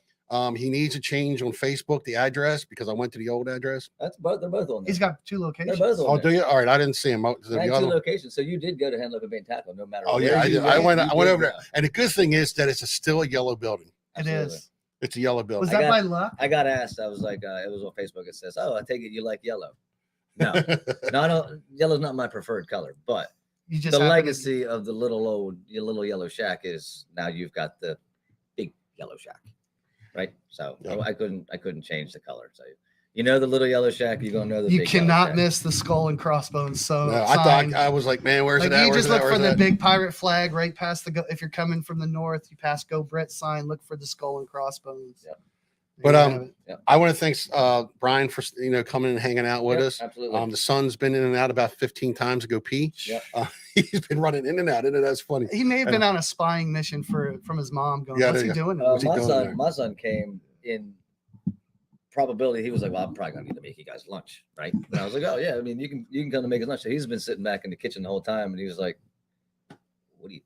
He needs a change on Facebook, the address, because I went to the old address. That's both. They're both on there. he's got two locations. They're both on Oh, there. do you? All right, I didn't see him. I had two locations. So you did go to Henlopen Bait and Tackle, no matter. Oh where yeah, you I went you over did there. go. And the good thing is that it's still a yellow building. It Absolutely. is. It's a yellow building. Was that got- by luck? I got asked. I was like, it was on Facebook. It says, "Oh, I take it you like yellow." No, no, I don't. Yellow's not my preferred color, but You just the happened to- legacy of the little yellow shack is now you've got the big yellow shack, right? So Yeah. I couldn't change the color. So you know the little yellow shack, you're gonna know the You big yellow cannot shack. miss the skull and crossbones. So No, I sign. thought I was like, man, where's Like it at? you Where's just it at? look for Where's the it at? big pirate flag right past the. If you're coming from the north, you pass Go Brett sign. Look for the skull and crossbones. Yep. But, There you have it. I want to thank Brian for coming and hanging out with Yep, us. absolutely. The son's been in and out about 15 times to go pee. Yep. He's been running in and out. And that's funny. He may have been on a spying mission from his mom. Going, Yeah, what's he there you doing? What's he my doing there? son came in probability. He was like, "Well, I'm probably gonna need to make you guys lunch, right?" And I was like, "Oh yeah, I mean, you can come to make us lunch." So he's been sitting back in the kitchen the whole time, and he was like, "What do you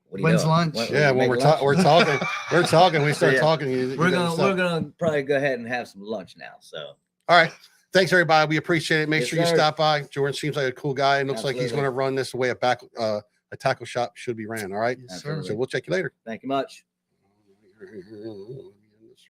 When's doing? lunch?" Yeah, when make we're lunch?" talking. We start yeah, talking. We're gonna probably go ahead and have some lunch now. So All right. Thanks, everybody. We appreciate it. Make Yes, sure you sir. stop by. Jordan seems like a cool guy and looks like he's Absolutely. going to run this the way a tackle shop should be ran. All right. Yes, sir. Absolutely. So we'll check you later. thank you much.